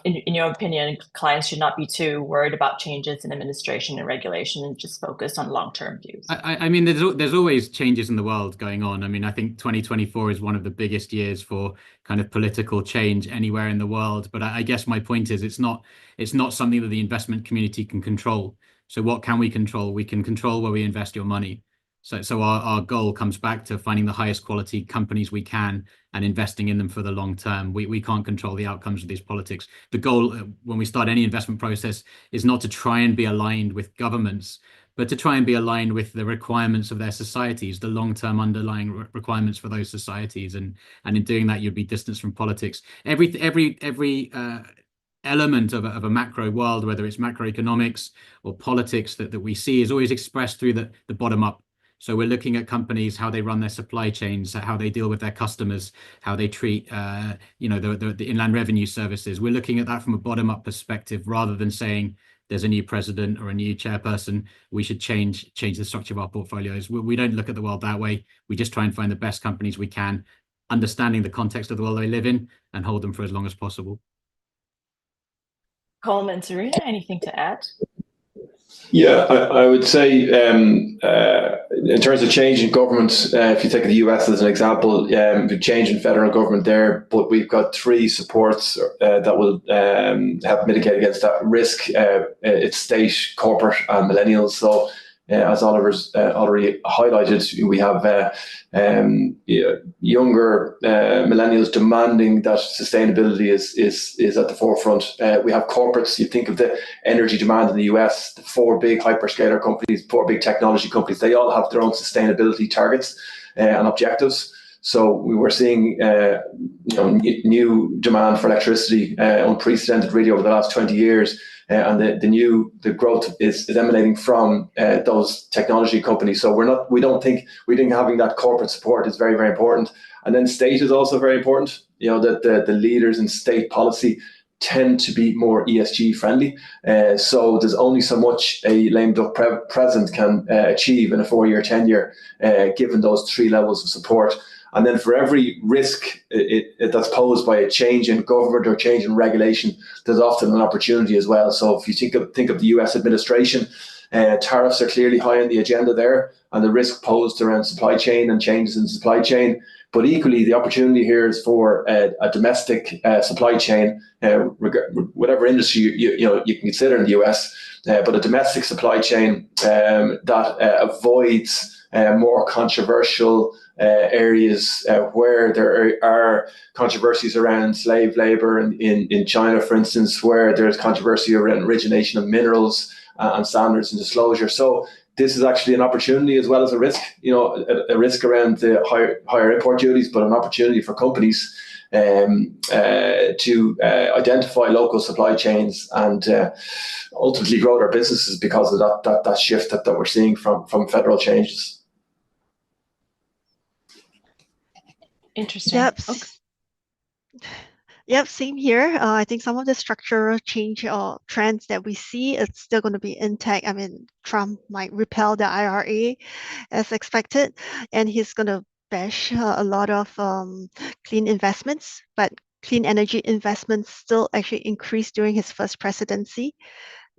in your opinion, clients should not be too worried about changes in administration and regulation and just focus on long-term views. I mean, there's always changes in the world going on. I mean, I think 2024 is one of the biggest years for kind of political change anywhere in the world. But I guess my point is it's not something that the investment community can control. So what can we control? We can control where we invest your money. So our goal comes back to finding the highest quality companies we can and investing in them for the long term. We can't control the outcomes of these politics. The goal when we start any investment process is not to try and be aligned with governments, but to try and be aligned with the requirements of their societies, the long-term underlying requirements for those societies. And in doing that, you'd be distanced from politics. Every element of a macro world, whether it's macroeconomics or politics that we see, is always expressed through the bottom up. So we're looking at companies, how they run their supply chains, how they deal with their customers, how they treat, the inland revenue services. We're looking at that from a bottom-up perspective, rather than saying there's a new president or a new chairperson, we should change the structure of our portfolios. We don't look at the world that way. We just try and find the best companies we can, understanding the context of the world they live in, and hold them for as long as possible. Colm and Serena, anything to add? Yeah, I would say in terms of change in government, if you take the US as an example, the change in federal government there, but we've got 3 supports that will help mitigate against that risk. It's state, corporate and millennials. So as Oliver's already highlighted, we have younger millennials demanding that sustainability is at the forefront. We have corporates. You think of the energy demand in the US, the 4 big hyperscaler companies, 4 big technology companies, they all have their own sustainability targets and objectives. So we were seeing new demand for electricity, unprecedented really over the last 20 years. And the growth is emanating from those technology companies. So we think having that corporate support is very, very important. And then state is also very important. That the leaders in state policy tend to be more ESG friendly. So there's only so much a lame duck president can achieve in a 4-year tenure, given those 3 levels of support. And then for every risk that's posed by a change in government or change in regulation, there's often an opportunity as well. So if you think of the US administration, tariffs are clearly high on the agenda there, and the risk posed around supply chain and changes in supply chain. But equally, the opportunity here is for a domestic supply chain, whatever industry you can consider in the US, but a domestic supply chain that avoids more controversial areas where there are controversies around slave labor in China, for instance, where there's controversy around origination of minerals and standards and disclosure. So this is actually an opportunity as well as a risk, a risk around the higher import duties, but an opportunity for companies to identify local supply chains and ultimately grow their businesses because of that shift that we're seeing from federal changes. Interesting. Yep. Okay. Yep, same here. I think some of the structural change or trends that we see, it's still going to be intact. I mean, Trump might repeal the IRA as expected, and he's going to bash a lot of clean investments, but clean energy investments still actually increased during his first presidency.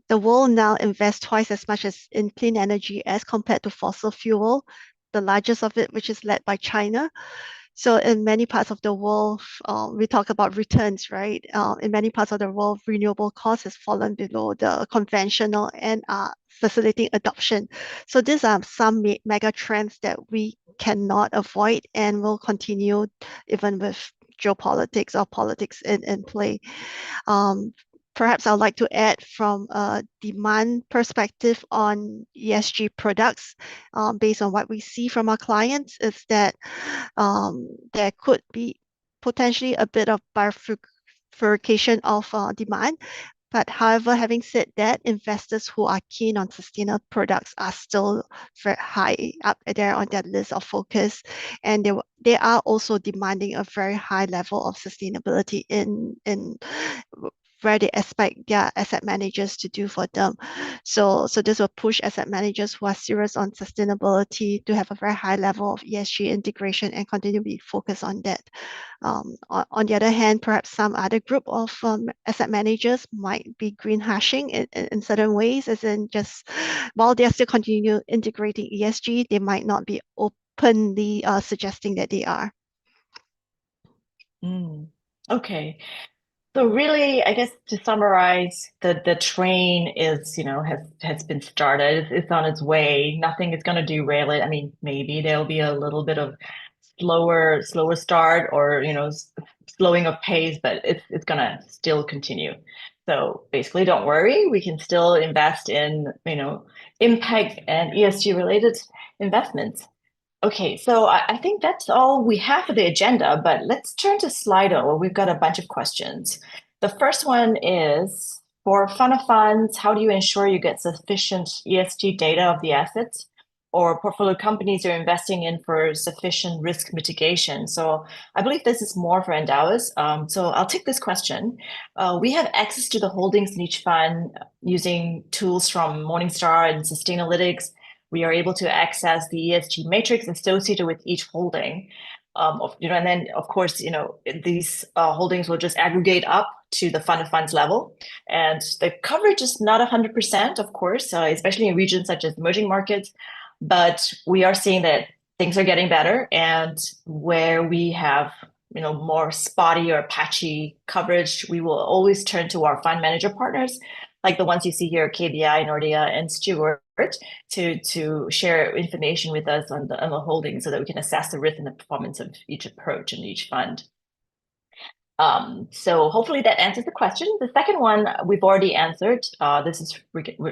The world now invests twice as much as in clean energy as compared to fossil fuel, the largest of it, which is led by China. So in many parts of the world, we talk about returns, right? In many parts of the world, renewable cost has fallen below the conventional and are facilitating adoption. So these are some mega trends that we cannot avoid and will continue even with geopolitics or politics in play. Perhaps I'd like to add from a demand perspective on ESG products, based on what we see from our clients, is that there could be potentially a bit of bifurcation of demand. But however, having said that, investors who are keen on sustainable products are still very high up there on their list of focus, and they are also demanding a very high level of sustainability in where they expect their asset managers to do for them. So this will push asset managers who are serious on sustainability to have a very high level of ESG integration and continue to be focused on that. On the other hand, perhaps some other group of asset managers might be green hashing in certain ways, as in just while they are still continue integrating ESG, they might not be openly suggesting that they are. Okay. So really, I guess to summarize, the train is, has been started. It's on its way. Nothing is going to derail it. I mean, maybe there'll be a little bit of slower start, or slowing of pace, but it's going to still continue. So basically, don't worry. We can still invest in impact and ESG related investments. Okay, so I think that's all we have for the agenda, but let's turn to Slido, where we've got a bunch of questions. The first one is, for fund of funds, how do you ensure you get sufficient ESG data of the assets or portfolio companies you're investing in for sufficient risk mitigation? So I believe this is more for Endowus. So I'll take this question. We have access to the holdings in each fund using tools from Morningstar and Sustainalytics. We are able to access the ESG matrix associated with each holding. And then of course, these holdings will just aggregate up to the fund of funds level. And the coverage is not 100%, of course, especially in regions such as emerging markets. But we are seeing that things are getting better, and where we have more spotty or patchy coverage, we will always turn to our fund manager partners, like the ones you see here, KBI, Nordea, and Stewart, to share information with us on the holdings so that we can assess the risk and the performance of each approach and each fund. So hopefully that answers the question. The second one we've already answered. This is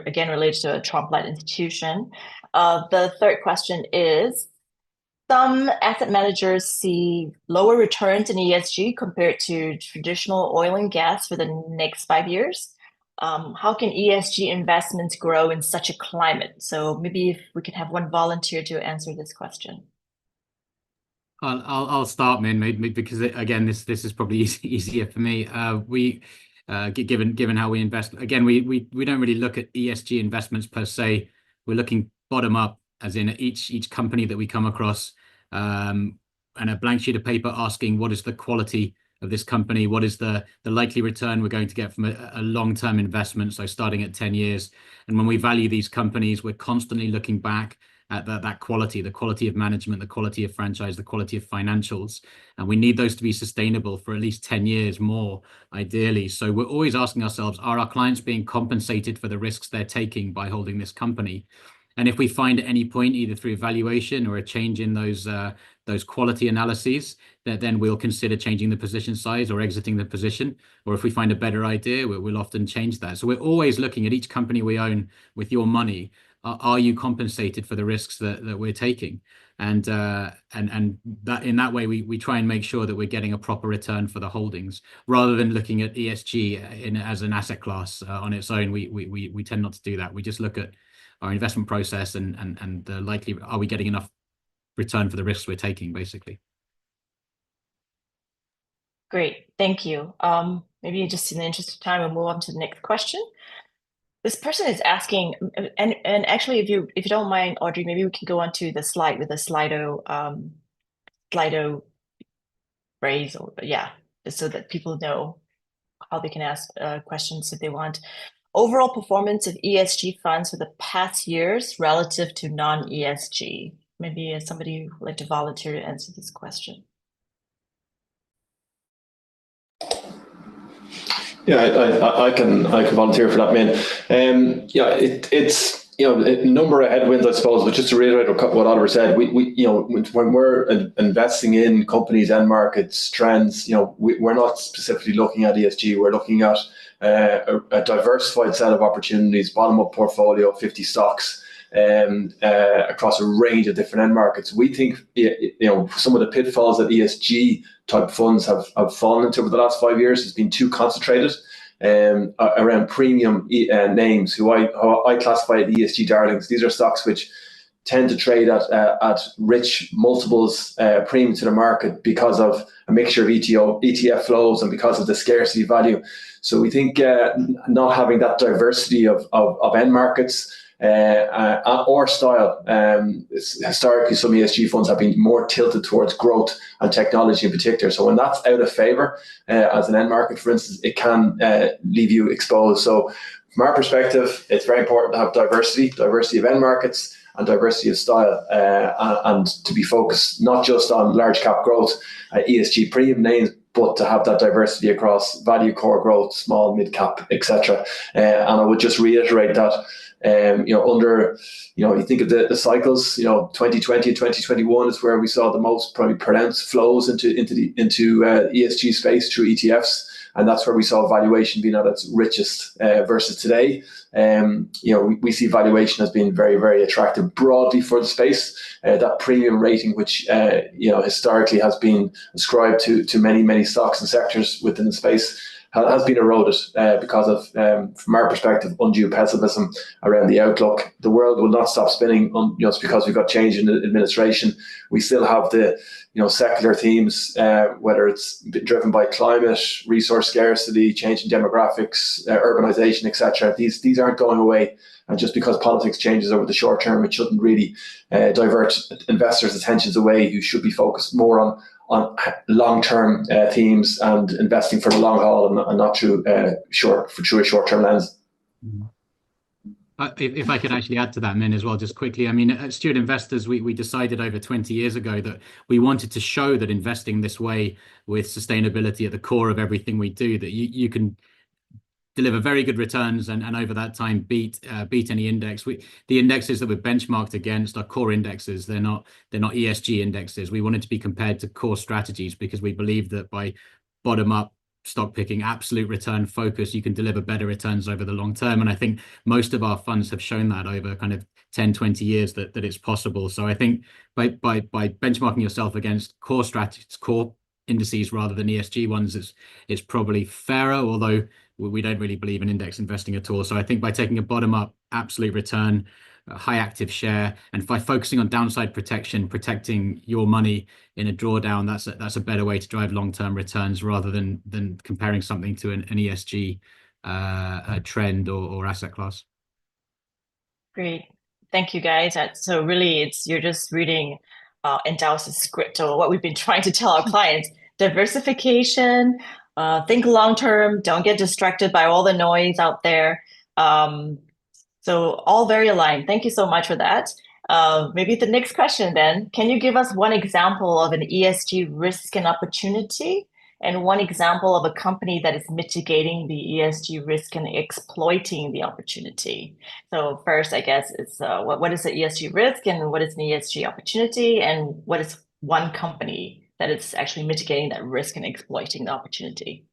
again related to a Trump-led institution. The third question is, some asset managers see lower returns in ESG compared to traditional oil and gas for the next 5 years. How can ESG investments grow in such a climate? So maybe if we could have one volunteer to answer this question. I'll start, Min, maybe, because again, this is probably easier for me. Given how we invest, again, we don't really look at ESG investments per se. We're looking bottom up, as in each company that we come across, and a blank sheet of paper asking what is the quality of this company, what is the likely return we're going to get from a long-term investment, so starting at 10 years. And when we value these companies, we're constantly looking back at that quality, the quality of management, the quality of franchise, the quality of financials. And we need those to be sustainable for at least 10 years more, ideally. So we're always asking ourselves, are our clients being compensated for the risks they're taking by holding this company? And if we find at any point, either through evaluation or a change in those quality analyses, then we'll consider changing the position size or exiting the position. Or if we find a better idea, we'll often change that. So we're always looking at each company we own with your money. Are you compensated for the risks that we're taking? And that in that way, we try and make sure that we're getting a proper return for the holdings, rather than looking at ESG as an asset class on its own. We tend not to do that. We just look at our investment process and the likely, are we getting enough return for the risks we're taking, basically. Great, thank you. Maybe just in the interest of time, we'll move on to the next question. This person is asking, and actually, if you don't mind, Audrey, maybe we can go on to the slide with the Slido phrase, or yeah, just so that people know how they can ask questions if they want. Overall performance of ESG funds for the past years relative to non-ESG. Maybe somebody would like to volunteer to answer this question. Yeah, I can volunteer for that, Min. Yeah, it's a number of headwinds, I suppose. But just to reiterate what Oliver said, we when we're investing in companies and markets trends, we're not specifically looking at ESG. We're looking at a diversified set of opportunities, bottom up portfolio, 50 stocks. Across a range of different end markets. We think some of the pitfalls that ESG type funds have fallen into over the last 5 years has been too concentrated around premium names who I classify as ESG darlings. These are stocks which tend to trade at rich multiples premium to the market because of a mixture of ETF flows and because of the scarcity value. So we think not having that diversity of end markets or style. Historically, some ESG funds have been more tilted towards growth and technology in particular. So when that's out of favor as an end market, for instance, it can leave you exposed. So from our perspective, it's very important to have diversity of end markets and diversity of style, and to be focused not just on large cap growth, ESG premium names, but to have that diversity across value, core growth, small, mid cap, etc. And I would just reiterate that. You think of the cycles, 2020 and 2021 is where we saw the most probably pronounced flows into ESG space through ETFs. And that's where we saw valuation being at its richest versus today. We see valuation as being very, very attractive broadly for the space. That premium rating, which historically has been ascribed to many, many stocks and sectors within the space, has been eroded because of, from our perspective, undue pessimism around the outlook. The world will not stop spinning just because we've got change in the administration. We still have the secular themes, whether it's driven by climate, resource scarcity, changing demographics, urbanization, etc. These aren't going away. And just because politics changes over the short term, it shouldn't really divert investors' attentions away, who should be focused more on long-term themes and investing for the long haul and not through a short-term lens. If I could actually add to that, Min, as well, just quickly. I mean, at Stewart Investors, we decided over 20 years ago that we wanted to show that investing this way, with sustainability at the core of everything we do, that you can deliver very good returns and over that time beat any index. The indexes that we're benchmarked against are core indexes. They're not ESG indexes. We wanted to be compared to core strategies because we believe that by bottom up stock picking, absolute return focus, you can deliver better returns over the long term. And I think most of our funds have shown that over kind of 10, 20 years that it's possible. So I think by benchmarking yourself against core strategies, core indices rather than ESG ones, it's probably fairer, although we don't really believe in index investing at all. So I think by taking a bottom-up absolute return, a high active share, and by focusing on downside protection, protecting your money in a drawdown, that's a better way to drive long-term returns rather than comparing something to an ESG trend or asset class. Great, thank you, guys. So really, you're just reading Endow's script, or what we've been trying to tell our clients: diversification. Think long term, don't get distracted by all the noise out there. So all very aligned. Thank you so much for that. Maybe the next question then, can you give us one example of an ESG risk and opportunity, and one example of a company that is mitigating the ESG risk and exploiting the opportunity? So first, I guess, it's what is the ESG risk and what is an ESG opportunity, and what is one company that is actually mitigating that risk and exploiting the opportunity?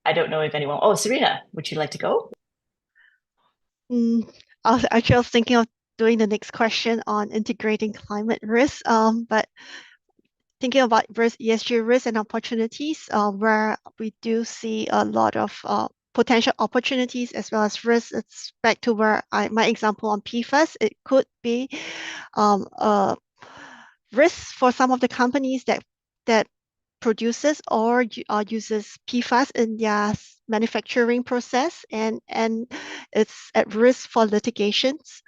I don't know if anyone. Oh, Serena, would you like to go? I was thinking of doing the next question on integrating climate risk, but thinking about ESG risk and opportunities, where we do see a lot of potential opportunities as well as risks. It's back to where my example on PFAS. It could be a risk for some of the companies that produces or uses PFAS in their manufacturing process, and it's at risk for litigations.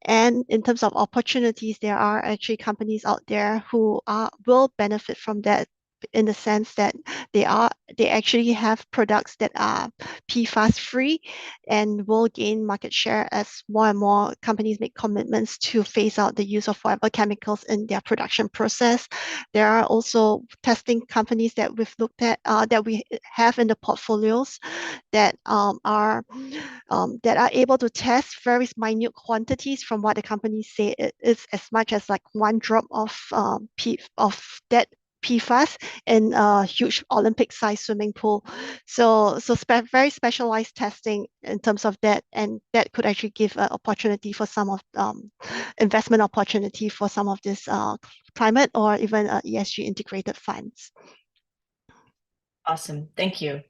And in terms of opportunities, there are actually companies out there who will benefit from that, in the sense that they actually have products that are PFAS free and will gain market share as more and more companies make commitments to phase out the use of whatever chemicals in their production process. There are also testing companies that we've looked at, that we have in the portfolios, that are able to test very minute quantities. From what the companies say, it is as much as like 1 drop of that PFAS in a huge Olympic-sized swimming pool. So very specialized testing in terms of that, and that could actually give an opportunity for some of investment opportunity for some of this climate or even ESG integrated funds. Awesome, thank you.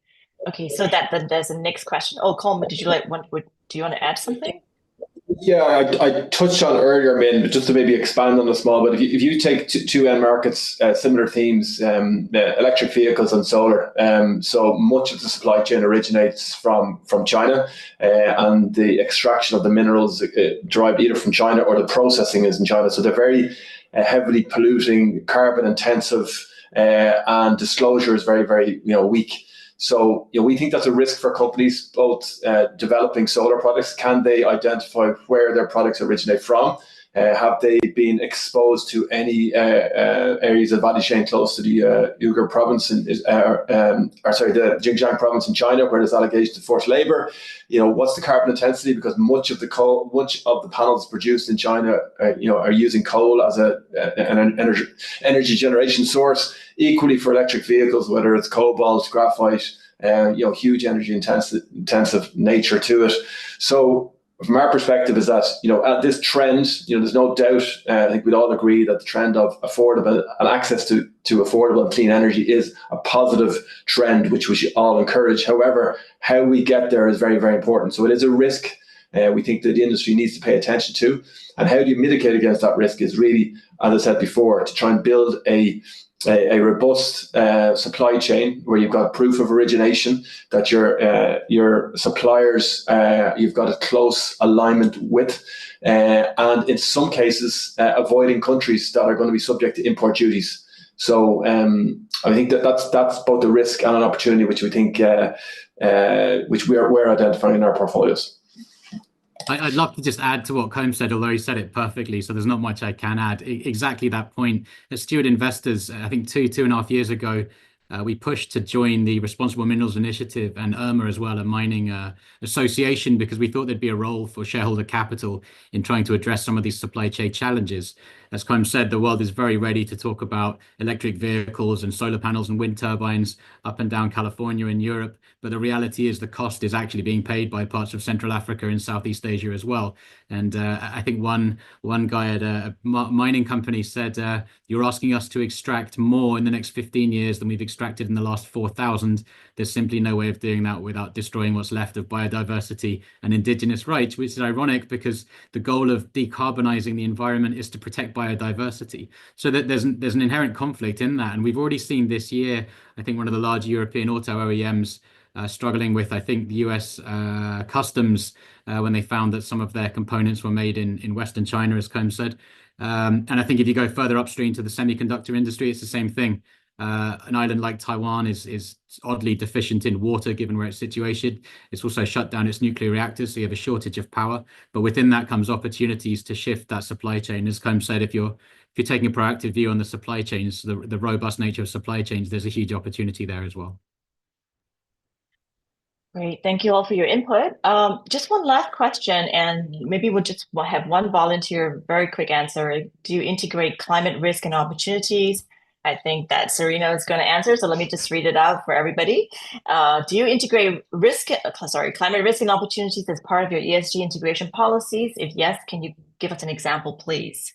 Okay, so then there's a next question. Oh, Colm, do you want to add something? Yeah, I touched on earlier, Min, just to maybe expand on the small, but if you take two end markets, similar themes, electric vehicles and solar. So much of the supply chain originates from China, and the extraction of the minerals derived either from China or the processing is in China. So they're very heavily polluting, carbon intensive, and disclosure is very, very weak. So we think that's a risk for companies, both developing solar products. Can they identify where their products originate from? Have they been exposed to any areas of value chain close to the Uyghur province, the Xinjiang province in China, where there's allegations of forced labor? What's the carbon intensity? Because much of the panels produced in China, are using coal as an energy generation source. Equally for electric vehicles, whether it's cobalt, graphite, huge energy intensive nature to it. So from our perspective is that, at this trend, there's no doubt, I think we'd all agree that the trend of affordable and access to affordable and clean energy is a positive trend, which we should all encourage. However, how we get there is very, very important. So it is a risk we think that the industry needs to pay attention to. And how do you mitigate against that risk is really, as I said before, to try and build a robust supply chain where you've got proof of origination, that your suppliers you've got a close alignment with, and in some cases avoiding countries that are going to be subject to import duties. So I think that's both a risk and an opportunity which we think which we're identifying in our portfolios. I'd love to just add to what Colm said, although he said it perfectly, so there's not much I can add. Exactly that point. At Stewart Investors, I think 2.5 years ago, we pushed to join the Responsible Minerals Initiative and IRMA as well, a mining association, because we thought there'd be a role for shareholder capital in trying to address some of these supply chain challenges. As Colm said, the world is very ready to talk about electric vehicles and solar panels and wind turbines up and down California and Europe. But the reality is the cost is actually being paid by parts of Central Africa and Southeast Asia as well. And I think one guy at a mining company said, you're asking us to extract more in the next 15 years than we've extracted in the last 4,000. There's simply no way of doing that without destroying what's left of biodiversity and indigenous rights, which is ironic because the goal of decarbonizing the environment is to protect biodiversity. So that there's an inherent conflict in that. And we've already seen this year, I think one of the large European auto OEMs struggling with, I think, the US customs when they found that some of their components were made in Western China, as Colm said. And I think if you go further upstream to the semiconductor industry, it's the same thing. An island like Taiwan is oddly deficient in water, given where it's situated. It's also shut down its nuclear reactors, so you have a shortage of power. But within that comes opportunities to shift that supply chain. As Colm said, if you're taking a proactive view on the supply chains, the robust nature of supply chains, there's a huge opportunity there as well. Great, thank you all for your input. Just one last question, and maybe we'll just have one volunteer, very quick answer. Do you integrate climate risk and opportunities? I think that Serena is going to answer, so let me just read it out for everybody. Do you integrate climate risk and opportunities as part of your ESG integration policies? If yes, can you give us an example, please?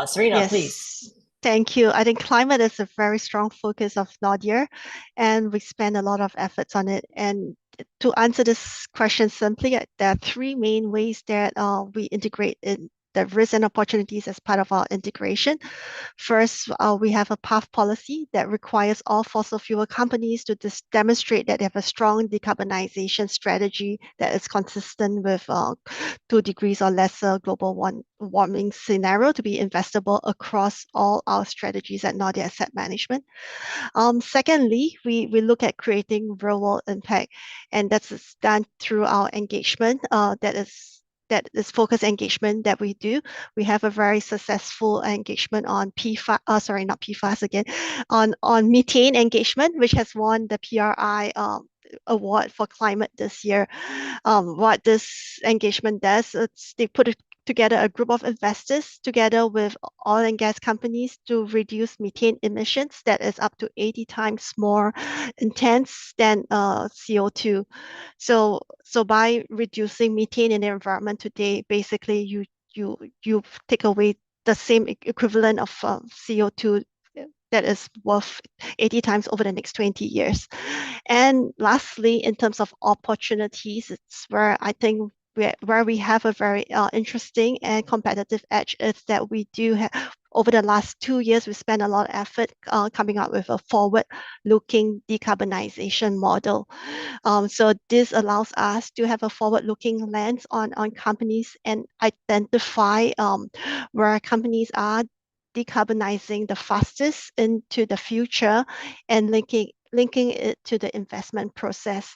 Serena, Yes. please. Thank you. I think climate is a very strong focus of Nordea, and we spend a lot of efforts on it. And to answer this question simply, there are three main ways that we integrate in the risks and opportunities as part of our integration. First, we have a path policy that requires all fossil fuel companies to demonstrate that they have a strong decarbonization strategy that is consistent with 2 degrees or lesser global warming scenario to be investable across all our strategies at Nordea Asset Management. Secondly, we look at creating real world impact, and that's done through our engagement that is focused engagement that we do. We have a very successful engagement on not PFAS again, on methane engagement, which has won the PRI award for climate this year. What this engagement does, they put together a group of investors together with oil and gas companies to reduce methane emissions that is up to 80 times more intense than CO2. So by reducing methane in the environment today, basically you take away the same equivalent of CO2 that is worth 80 times over the next 20 years. And lastly, in terms of opportunities, it's where I think where we have a very interesting and competitive edge is that we do have, over the last 2 years, we spent a lot of effort coming up with a forward-looking decarbonization model. So this allows us to have a forward-looking lens on companies and identify where companies are decarbonizing the fastest into the future and linking it to the investment process.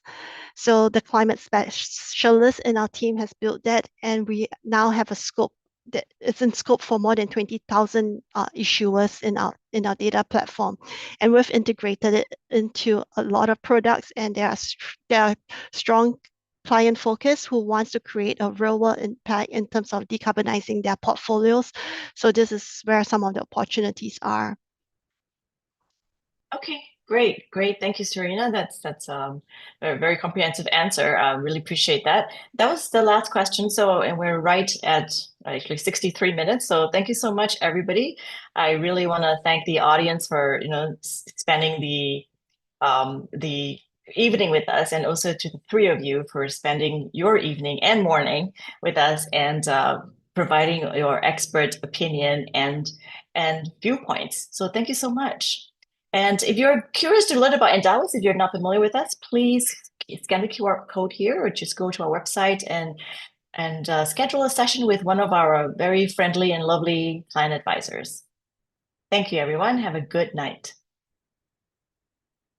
So the climate specialist in our team has built that, and we now have a scope that is in scope for more than 20,000 issuers in our data platform, and we've integrated it into a lot of products. And there are strong client focus who wants to create a real world impact in terms of decarbonizing their portfolios. So this is where some of the opportunities are. Okay, great. Thank you, Serena. That's a very comprehensive answer. Really appreciate that. That was the last question. So, and we're right at actually 63 minutes. So thank you so much, everybody. I really want to thank the audience for, spending the evening with us, and also to the 3 of you for spending your evening and morning with us, and providing your expert opinion and viewpoints. So thank you so much. And if you're curious to learn about Endowus, if you're not familiar with us, please scan the QR code here, or just go to our website and schedule a session with one of our very friendly and lovely client advisors. Thank you, everyone. Have a good night.